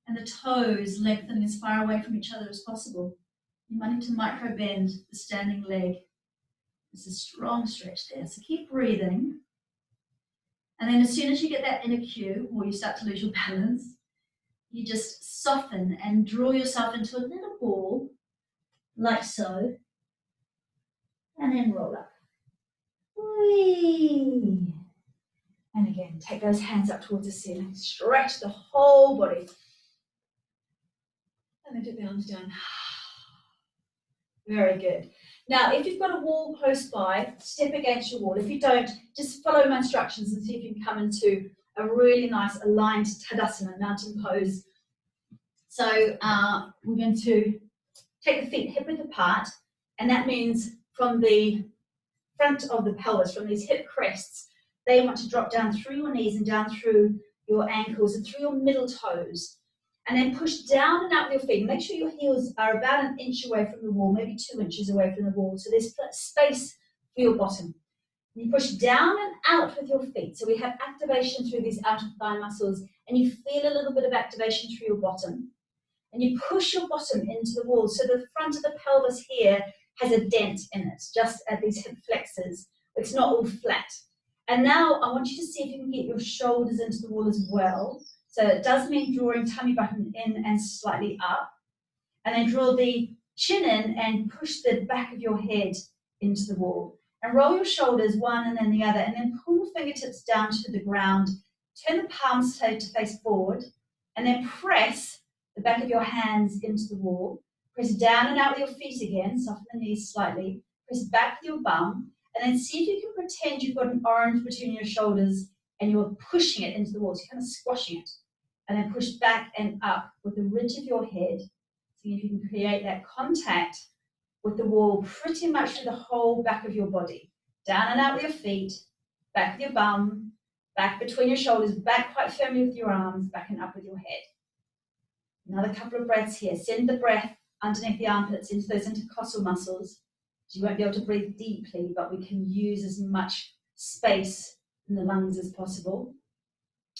and the toes lengthening as far away from each other as possible. You might need to micro bend the standing leg. There's a strong stretch there. So keep breathing. And then as soon as you get that inner cue, or you start to lose your balance, you just soften and draw yourself into a little ball, like so, and then roll up. Whee! And again, take those hands up towards the ceiling, stretch the whole body. And then dip the arms down. Very good. Now, if you've got a wall close by, step against your wall. If you don't, just follow my instructions and see if you can come into a really nice aligned Tadasana, mountain pose. So we're going to take the feet hip width apart, and that means from the front of the pelvis, from these hip crests, they want to drop down through your knees and down through your ankles and through your middle toes. And then push down and out with your feet. Make sure your heels are about 1 inch away from the wall, maybe 2 inches away from the wall. So there's space for your bottom. You push down and out with your feet. So we have activation through these outer thigh muscles, and you feel a little bit of activation through your bottom. And you push your bottom into the wall. So the front of the pelvis here has a dent in it, just at these hip flexors. It's not all flat. And now I want you to see if you can get your shoulders into the wall as well. So it does mean drawing tummy button in and slightly up. And then draw the chin in and push the back of your head into the wall. And roll your shoulders one and then the other. And then pull the fingertips down to the ground. Turn the palms to face forward. And then press the back of your hands into the wall. Press down and out with your feet again. Soften the knees slightly. Press back with your bum. And then see if you can pretend you've got an orange between your shoulders and you're pushing it into the wall. So you're kind of squashing it. And then push back and up with the ridge of your head. See if you can create that contact with the wall pretty much through the whole back of your body. Down and out with your feet, back with your bum, back between your shoulders, back quite firmly with your arms, back and up with your head. Another couple of breaths here. Send the breath underneath the armpits into those intercostal muscles.
So you won't be able to breathe deeply, but we can use as much space in the lungs as possible.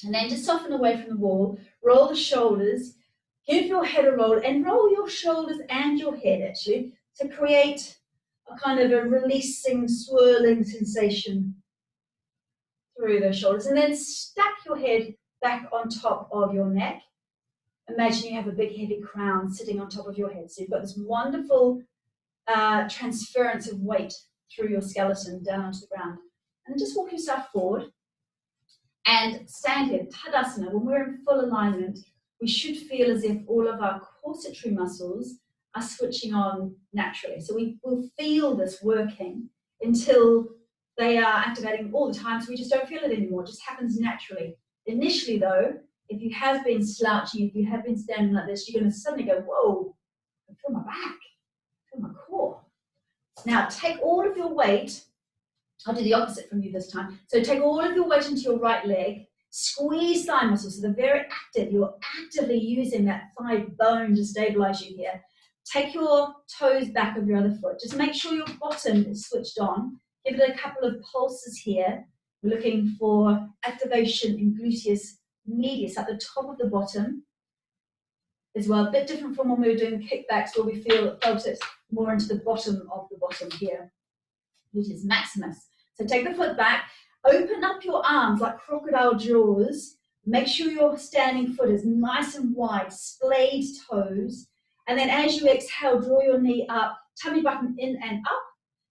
And then just soften away from the wall, roll the shoulders, give your head a roll, and roll your shoulders and your head actually to create a kind of a releasing, swirling sensation through those shoulders. And then stack your head back on top of your neck. Imagine you have a big heavy crown sitting on top of your head. So you've got this wonderful transference of weight through your skeleton down onto the ground. And just walk yourself forward and stand here, Tadasana. When we're in full alignment, we should feel as if all of our corsatory muscles are switching on naturally. So we will feel this working until they are activating all the time, so we just don't feel it anymore. It just happens naturally. Initially though, if you have been slouching, if you have been standing like this, you're going to suddenly go, whoa, I feel my back, I feel my core. Now take all of your weight, I'll do the opposite from you this time. So take all of your weight into your right leg, squeeze thigh muscles, so they're very active. You're actively using that thigh bone to stabilize you here. Take your toes back of your other foot. Just make sure your bottom is switched on. Give it a couple of pulses here. We're looking for activation in gluteus medius at the top of the bottom as well. A bit different from when we were doing kickbacks where we felt it more into the bottom of the bottom here. Gluteus maximus. So take the foot back, open up your arms like crocodile jaws. Make sure your standing foot is nice and wide, splayed toes. And then as you exhale, draw your knee up, tummy button in and up,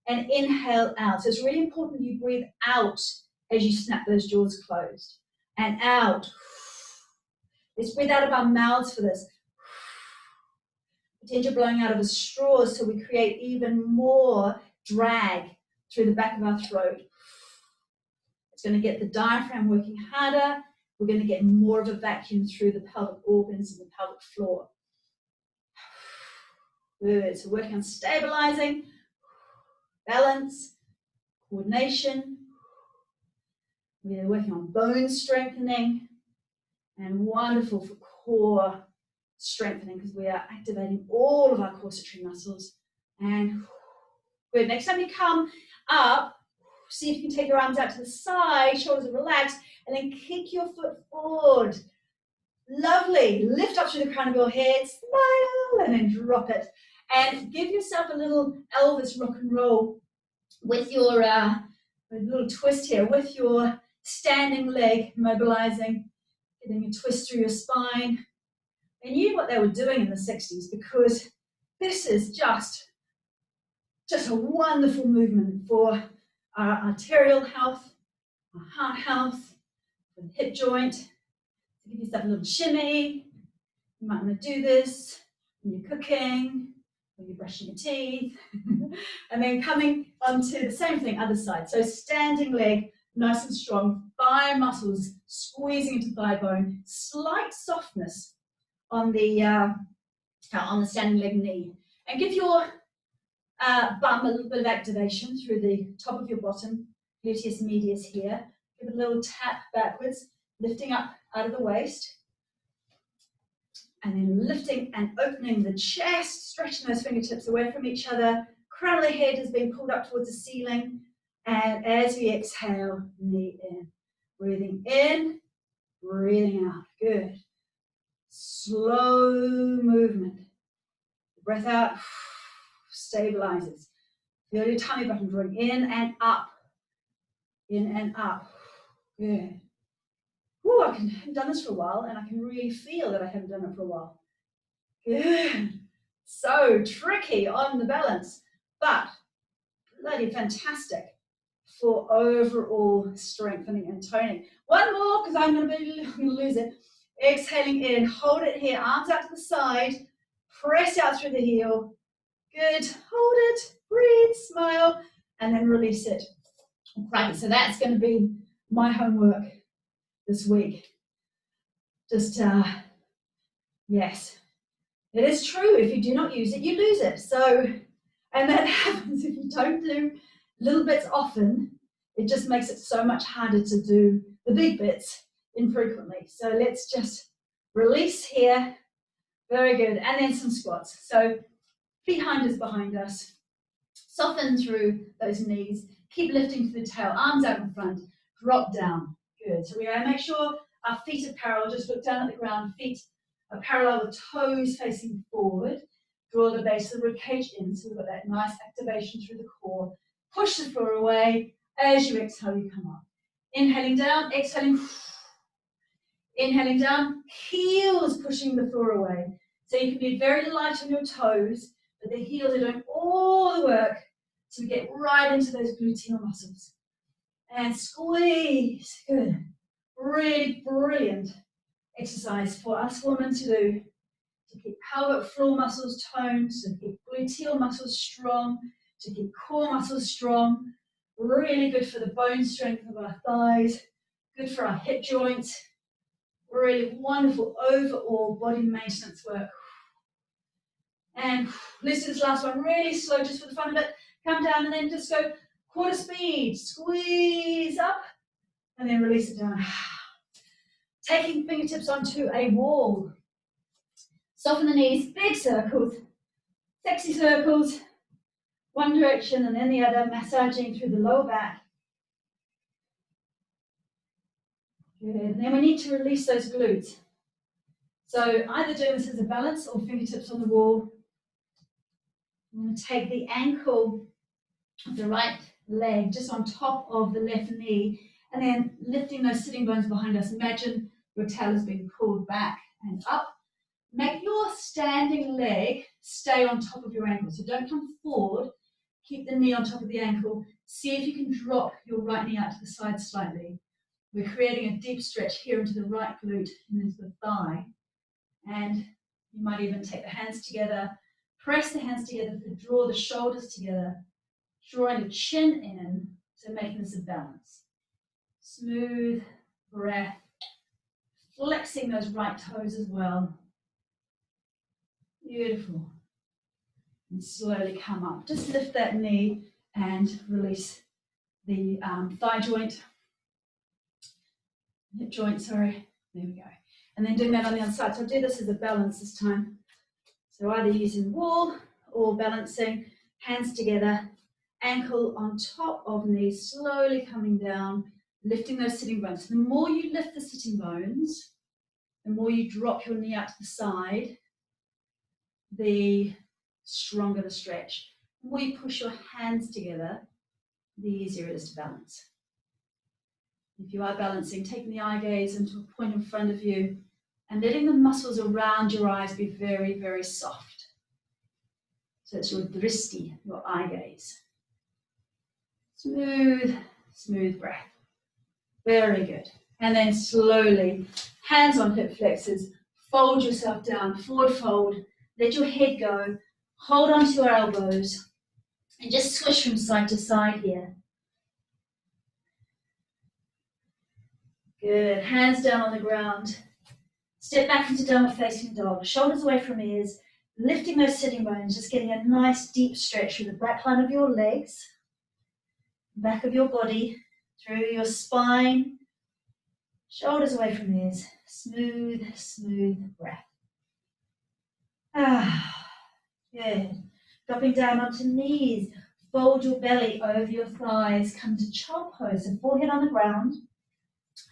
and inhale out. So it's really important you breathe out as you snap those jaws closed. And out. Let's breathe out of our mouths for this. Pretend you're blowing out of a straw so we create even more drag through the back of our throat. It's going to get the diaphragm working harder. We're going to get more of a vacuum through the pelvic organs and the pelvic floor. Good. So working on stabilizing, balance, coordination. We're working on bone strengthening and wonderful for core strengthening because we are activating all of our corsatory muscles. And good. Next time you come up, see if you can take your arms out to the side, shoulders are relaxed, and then kick your foot forward. Lovely. Lift up through the crown of your head, smile, and then drop it. And give yourself a little Elvis rock and roll with your a little twist here, with your standing leg mobilizing, getting a twist through your spine. They knew what they were doing in the 60s because this is just a wonderful movement for our arterial health, our heart health, for the hip joint. So give yourself a little shimmy. You might want to do this when you're cooking, when you're brushing your teeth, and then coming onto the same thing, other side. So standing leg, nice and strong, thigh muscles squeezing into thigh bone, slight softness on the standing leg knee, and give your bum a little bit of activation through the top of your bottom, gluteus medius here. Give it a little tap backwards, lifting up out of the waist. And then lifting and opening the chest, stretching those fingertips away from each other. Crown of the head is being pulled up towards the ceiling. And as we exhale, knee in. Breathing in, breathing out. Good. Slow movement. Breath out, stabilizes. Feel your tummy button drawing in and up. In and up. Good. Ooh, I haven't done this for a while, and I can really feel that I haven't done it for a while. Good. So tricky on the balance, but bloody fantastic for overall strengthening and toning. One more, because I'm going to lose it. Exhaling in, hold it here, arms out to the side, press out through the heel. Good. Hold it, breathe, smile, and then release it. Right, so that's going to be my homework this week. Just, yes, it is true. If you do not use it, you lose it. So, and that happens if you don't do little bits often. It just makes it so much harder to do the big bits infrequently. So let's just release here. Very good. And then some squats. So feet behind us. Soften through those knees. Keep lifting to the tail, arms out in front, drop down. Good. So we gotta make sure our feet are parallel. Just look down at the ground. Feet are parallel with toes facing forward. Draw the base of the ribcage in, so we've got that nice activation through the core. Push the floor away. As you exhale, you come up. Inhaling down, exhaling. Inhaling down, heels pushing the floor away. So you can be very light on your toes, but the heels are doing all the work to get right into those gluteal muscles. And squeeze. Good. Really brilliant exercise for us women to do, to keep pelvic floor muscles toned, to keep gluteal muscles strong, to keep core muscles strong. Really good for the bone strength of our thighs, good for our hip joints. Really wonderful overall body maintenance work. And let's do this last one really slow, just for the fun of it. Come down and then just go quarter speed. Squeeze up and then release it down. Taking fingertips onto a wall. Soften the knees, big circles, sexy circles. One direction and then the other, massaging through the lower back. Good. And then we need to release those glutes. So either doing this as a balance or fingertips on the wall. I'm going to take the ankle of the right leg just on top of the left knee and then lifting those sitting bones behind us. Imagine your tail is being pulled back and up. Make your standing leg stay on top of your ankle. So don't come forward. Keep the knee on top of the ankle. See if you can drop your right knee out to the side slightly. We're creating a deep stretch here into the right glute and into the thigh. And you might even take the hands together, press the hands together to draw the shoulders together, drawing the chin in, so making this a balance. Smooth breath, flexing those right toes as well. Beautiful. And slowly come up. Just lift that knee and release the thigh joint, hip joint, sorry. There we go. And then doing that on the other side. So I'll do this as a balance this time. So either using wall or balancing, hands together, ankle on top of knee, slowly coming down, lifting those sitting bones. The more you lift the sitting bones, the more you drop your knee out to the side, the stronger the stretch. The more you push your hands together, the easier it is to balance. If you are balancing, taking the eye gaze into a point in front of you and letting the muscles around your eyes be very, very soft. So it's your dristi, your eye gaze. Smooth, smooth breath. Very good. And then slowly, hands on hip flexors, fold yourself down, forward fold, let your head go, hold onto your elbows, and just swish from side to side here. Good, hands down on the ground. Step back into downward facing dog, shoulders away from ears, lifting those sitting bones, just getting a nice deep stretch through the back line of your legs, back of your body, through your spine, shoulders away from ears, smooth, smooth breath. Good. Dropping down onto knees, fold your belly over your thighs, come to child pose, so forehead on the ground,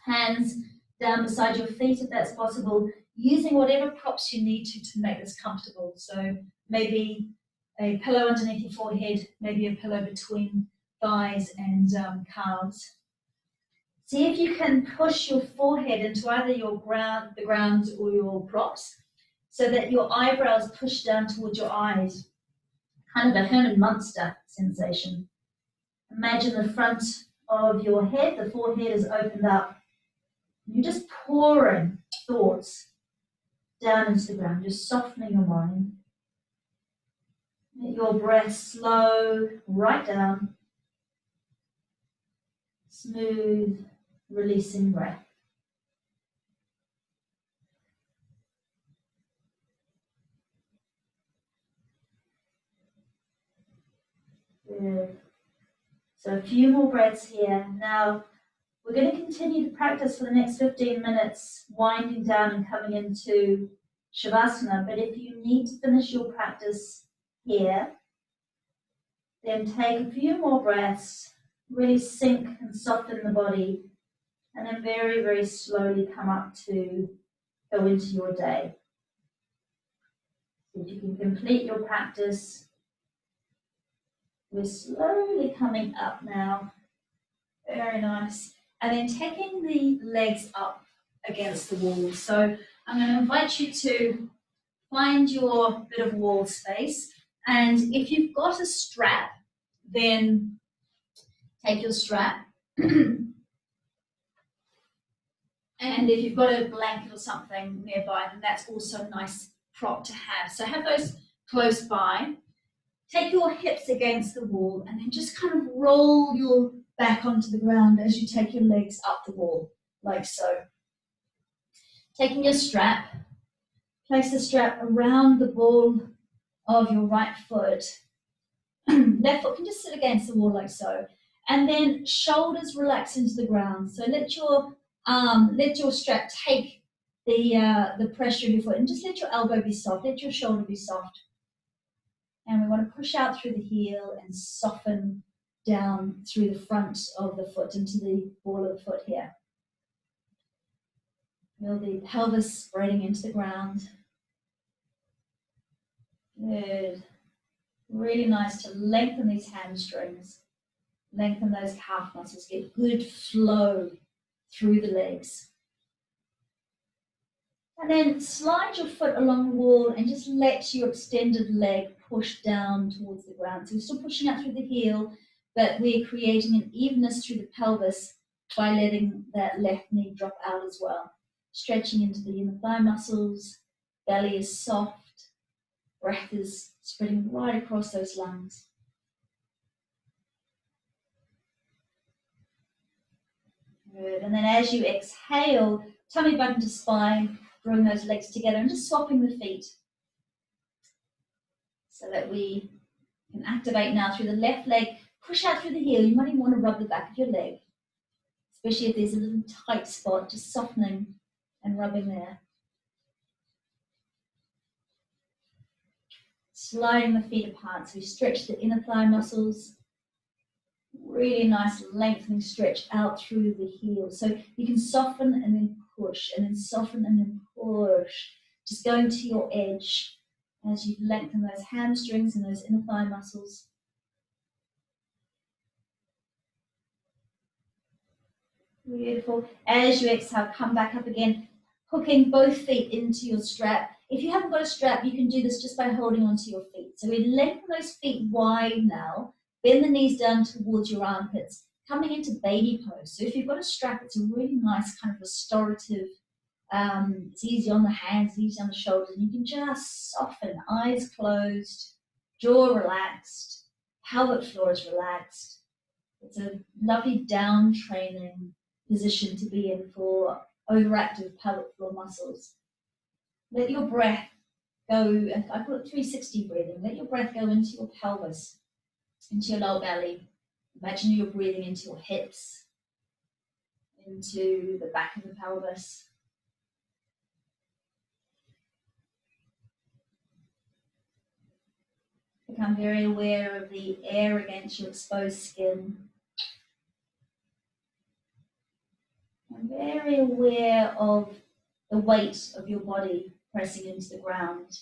hands down beside your feet if that's possible, using whatever props you need to make this comfortable. So maybe a pillow underneath your forehead, maybe a pillow between thighs and calves. See if you can push your forehead into either the ground or your props so that your eyebrows push down towards your eyes. Kind of a Herman Munster sensation. Imagine the front of your head, the forehead is opened up. You're just pouring thoughts down into the ground, just softening your mind. Let your breath slow right down. Smooth, releasing breath. Good. So a few more breaths here. Now, we're going to continue to practice for the next 15 minutes, winding down and coming into Shavasana. But if you need to finish your practice here,
Then take a few more breaths, really sink and soften the body, and then very, very slowly come up to go into your day. So you can complete your practice. We're slowly coming up now. Very nice. And then taking the legs up against the wall. So I'm going to invite you to find your bit of wall space. And if you've got a strap, then take your strap. And if you've got a blanket or something nearby, then that's also a nice prop to have. So have those close by. Take your hips against the wall and then just kind of roll your back onto the ground as you take your legs up the wall, like so. Taking your strap, place the strap around the ball of your right foot. Left foot can just sit against the wall like so. And then shoulders relax into the ground. So let your strap take the pressure of your foot and just let your elbow be soft, let your shoulder be soft. And we want to push out through the heel and soften down through the front of the foot into the ball of the foot here. Feel the pelvis spreading into the ground. Good. Really nice to lengthen these hamstrings, lengthen those calf muscles, get good flow through the legs. And then slide your foot along the wall and just let your extended leg push down towards the ground. So we're still pushing out through the heel, but we're creating an evenness through the pelvis by letting that left knee drop out as well. Stretching into the inner thigh muscles, belly is soft, breath is spreading right across those lungs. Good. And then as you exhale, tummy button to spine, drawing those legs together and just swapping the feet so that we can activate now through the left leg. Push out through the heel. You might even want to rub the back of your leg, especially if there's a little tight spot, just softening and rubbing there. Sliding the feet apart so we stretch the inner thigh muscles. Really nice lengthening stretch out through the heel. So you can soften and then push, and then soften and then push. Just going to your edge as you lengthen those hamstrings and those inner thigh muscles. Beautiful. As you exhale, come back up again, hooking both feet into your strap. If you haven't got a strap, you can do this just by holding onto your feet. So we lengthen those feet wide now. Bend the knees down towards your armpits, coming into baby pose. So if you've got a strap, it's a really nice kind of restorative. It's easy on the hands, easy on the shoulders, and you can just soften, eyes closed, jaw relaxed, pelvic floor is relaxed. It's a lovely down training position to be in for overactive pelvic floor muscles. Let your breath go, I call it 360 breathing. Let your breath go into your pelvis, into your lower belly. Imagine you're breathing into your hips, into the back of the pelvis. Become very aware of the air against your exposed skin. And very aware of the weight of your body pressing into the ground.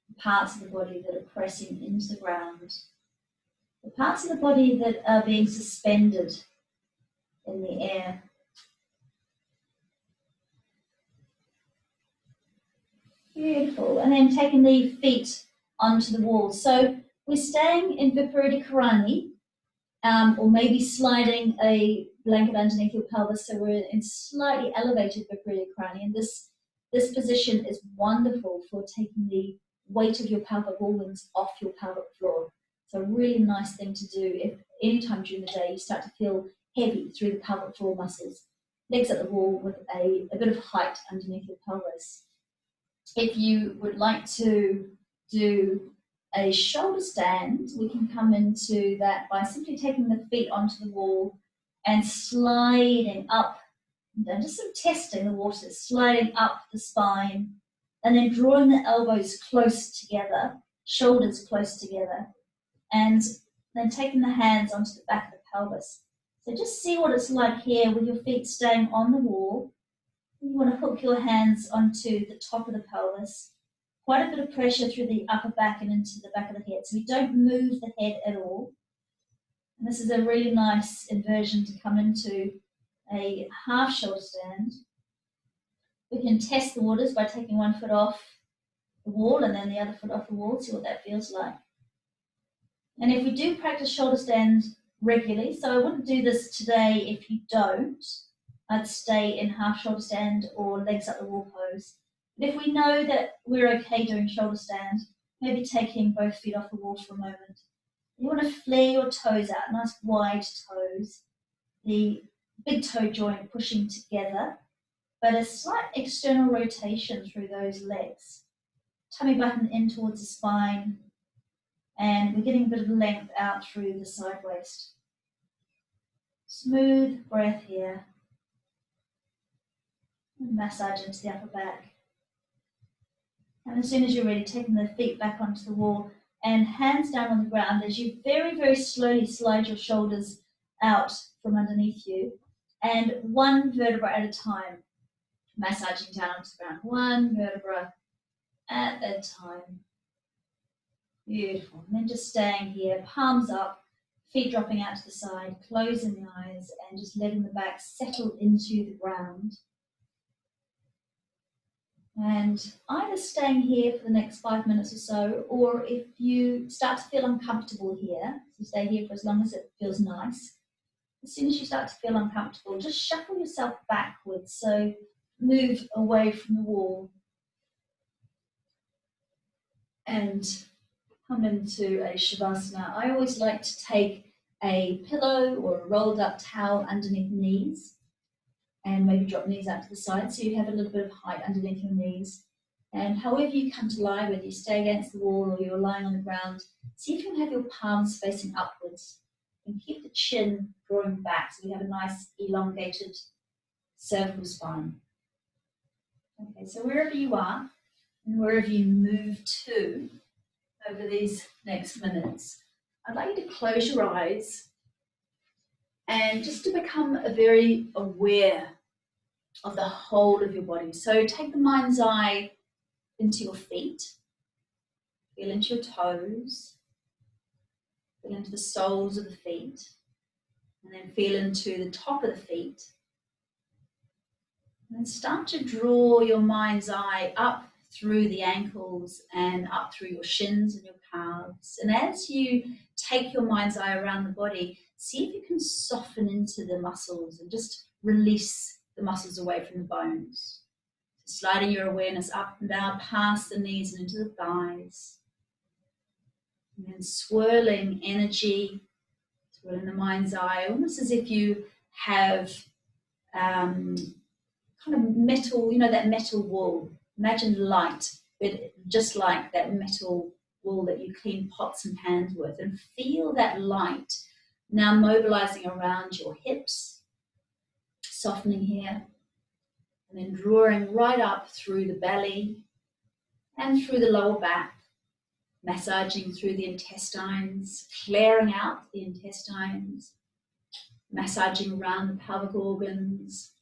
The parts of the body that are pressing into the ground. The parts of the body that are being suspended in the air. Beautiful. And then taking the feet onto the wall. So we're staying in Viparita Karani, or maybe sliding a blanket underneath your pelvis. So we're in slightly elevated Viparita Karani. And this position is wonderful for taking the weight of your pelvic organs off your pelvic floor. So a really nice thing to do if anytime during the day you start to feel heavy through the pelvic floor muscles. Legs at the wall with a bit of height underneath your pelvis. If you would like to do a shoulder stand, we can come into that by simply taking the feet onto the wall and sliding up, and just sort of testing the water, sliding up the spine, and then drawing the elbows close together, shoulders close together, and then taking the hands onto the back of the pelvis. So just see what it's like here with your feet staying on the wall. You want to hook your hands onto the top of the pelvis. Quite a bit of pressure through the upper back and into the back of the head. So we don't move the head at all. And this is a really nice inversion to come into a half shoulder stand. We can test the waters by taking one foot off the wall and then the other foot off the wall, see what that feels like. And if we do practice shoulder stand regularly, so I wouldn't do this today if you don't, I'd stay in half shoulder stand or legs up the wall pose. But if we know that we're okay doing shoulder stand, maybe taking both feet off the wall for a moment. You want to flare your toes out, nice wide toes, the big toe joint pushing together, but a slight external rotation through those legs. Tummy button in towards the spine, and we're getting a bit of length out through the side waist. Smooth breath here. And massage into the upper back. And as soon as you're ready, taking the feet back onto the wall and hands down on the ground as you very, very slowly slide your shoulders out from underneath you, and one vertebra at a time, massaging down onto the ground. One vertebra at a time. Beautiful. And then just staying here, palms up, feet dropping out to the side, closing the eyes and just letting the back settle into the ground. And either staying here for the next 5 minutes or so, or if you start to feel uncomfortable here, so stay here for as long as it feels nice. As soon as you start to feel uncomfortable, just shuffle yourself backwards, so move away from the wall and come into a shavasana. I always like to take a pillow or a rolled up towel underneath knees and maybe drop knees out to the side so you have a little bit of height underneath your knees. And however you come to lie, whether you stay against the wall or you're lying on the ground, see if you can have your palms facing upwards and keep the chin drawing back so we have a nice elongated cervical spine. Okay, so wherever you are and wherever you move to over these next minutes, I'd like you to close your eyes and just to become very aware of the whole of your body. So take the mind's eye into your feet, feel into your toes, feel into the soles of the feet, and then feel into the top of the feet. And then start to draw your mind's eye up through the ankles and up through your shins and your calves. And as you take your mind's eye around the body, see if you can soften into the muscles and just release the muscles away from the bones. So sliding your awareness up and down past the knees and into the thighs. And then swirling energy, swirling the mind's eye, almost as if you have kind of metal, that metal wool. Imagine light, but just like that metal wool that you clean pots and pans with, and feel that light now mobilizing around your hips, softening here, and then drawing right up through the belly and through the lower back, massaging through the intestines, clearing out the intestines, massaging around the pelvic organs,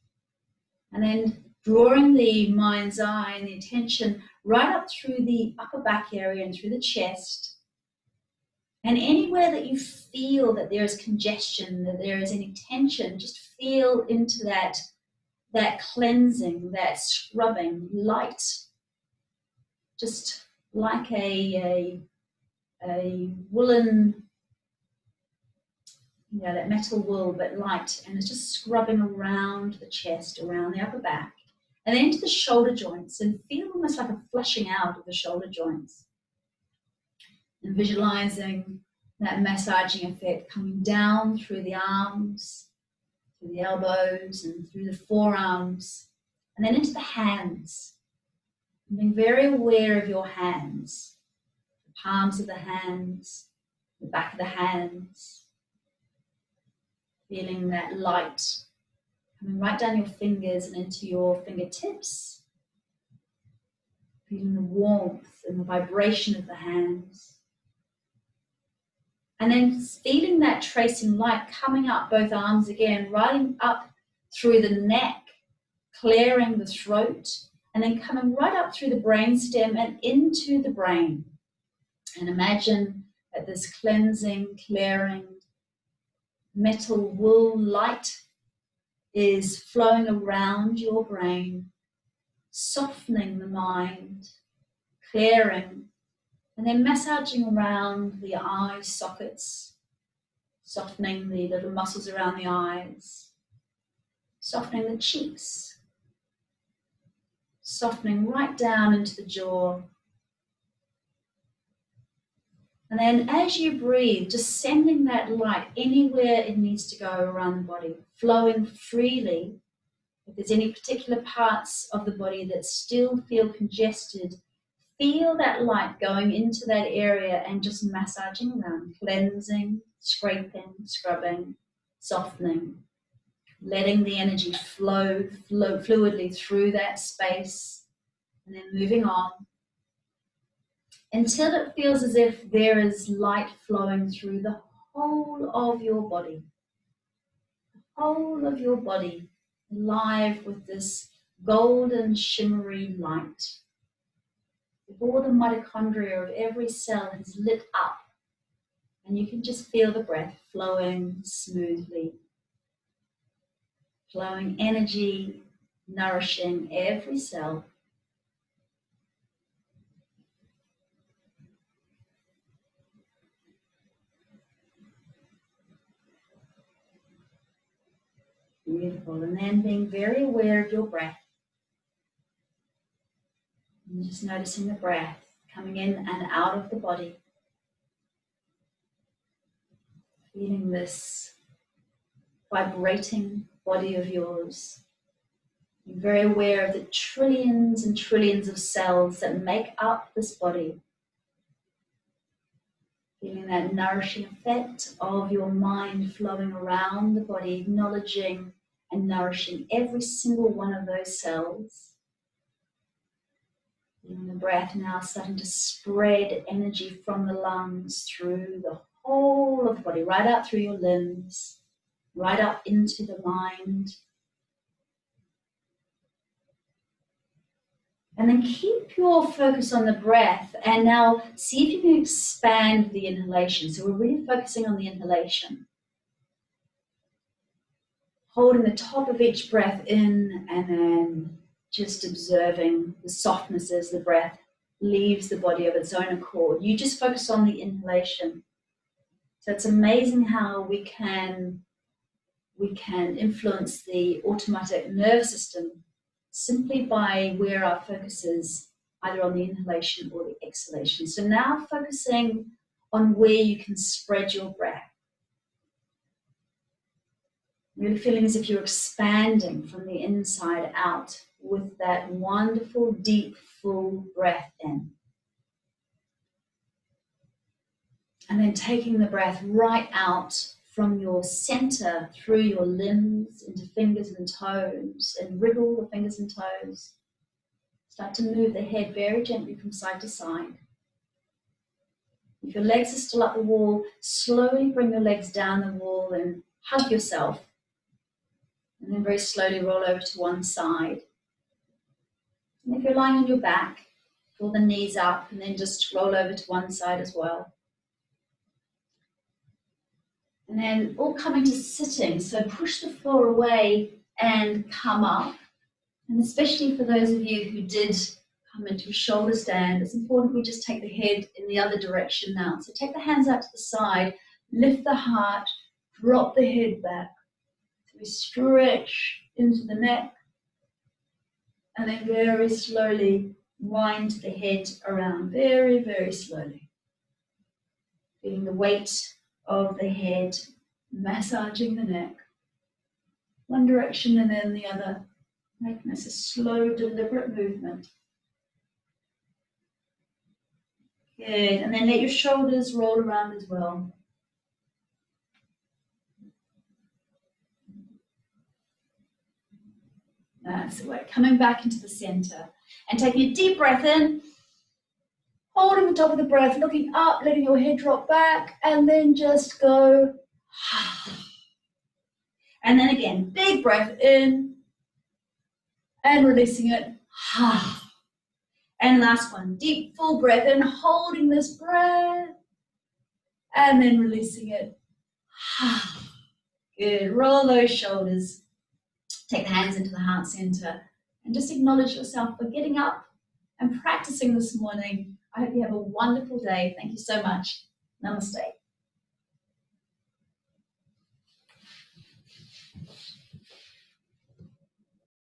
and then drawing the mind's eye and the attention right up through the upper back area and through the chest. And anywhere that you feel that there is congestion, that there is any tension, just feel into that cleansing, that scrubbing, light, just like a woolen, that metal wool, but light, and it's just scrubbing around the chest, around the upper back, and then into the shoulder joints, and feel almost like a flushing out of the shoulder joints. And visualizing that massaging effect coming down through the arms, through the elbows, and through the forearms, and then into the hands. And being very aware of your hands, the palms of the hands, the back of the hands. Feeling that light coming right down your fingers and into your fingertips. Feeling the warmth and the vibration of the hands.
And then feeling that tracing light coming up both arms again, riding up through the neck, clearing the throat, and then coming right up through the brainstem and into the brain. And imagine that this cleansing, clearing, metal wool light is flowing around your brain, softening the mind, clearing, and then massaging around the eye sockets, softening the little muscles around the eyes, softening the cheeks, softening right down into the jaw. And then as you breathe, just sending that light anywhere it needs to go around the body, flowing freely. If there's any particular parts of the body that still feel congested, feel that light going into that area and just massaging around, cleansing, scraping, scrubbing, softening, letting the energy flow fluidly through that space, and then moving on until it feels as if there is light flowing through the whole of your body. The whole of your body alive with this golden shimmery light. If all the mitochondria of every cell has lit up, and you can just feel the breath flowing smoothly, flowing energy, nourishing every cell. Beautiful. And then being very aware of your breath. And just noticing the breath coming in and out of the body. Feeling this vibrating body of yours. Being very aware of the trillions and trillions of cells that make up this body. Feeling that nourishing effect of your mind flowing around the body, acknowledging and nourishing every single one of those cells. Feeling the breath now starting to spread energy from the lungs through the whole of the body, right up through your limbs, right up into the mind. And then keep your focus on the breath and now see if you can expand the inhalation. So we're really focusing on the inhalation. Holding the top of each breath in and then just observing the softness as the breath leaves the body of its own accord. You just focus on the inhalation. So it's amazing how we can influence the automatic nervous system simply by where our focus is, either on the inhalation or the exhalation. So now focusing on where you can spread your breath. Really feeling as if you're expanding from the inside out with that wonderful, deep, full breath in. And then taking the breath right out from your center through your limbs into fingers and toes, and wriggle the fingers and toes. Start to move the head very gently from side to side. If your legs are still up the wall, slowly bring your legs down the wall and hug yourself. And then very slowly roll over to one side. And if you're lying on your back, pull the knees up and then just roll over to one side as well. And then all coming to sitting. So push the floor away and come up. And especially for those of you who did come into a shoulder stand, it's important we just take the head in the other direction now. So take the hands out to the side, lift the heart, drop the head back. We stretch into the neck and then very slowly wind the head around, very, very slowly. Feeling the weight of the head, massaging the neck. One direction and then the other, making this a slow, deliberate movement. Good, and then let your shoulders roll around as well. So we're coming back into the center and taking a deep breath in, Holding the top of the breath, looking up, letting your head drop back, and then just go. And then again, big breath in and releasing it. And last one, deep full breath in, holding this breath and then releasing it. Good, roll those shoulders. Take the hands into the heart center and just acknowledge yourself for getting up and practicing this morning. I hope you have a wonderful day. Thank you so much. Namaste.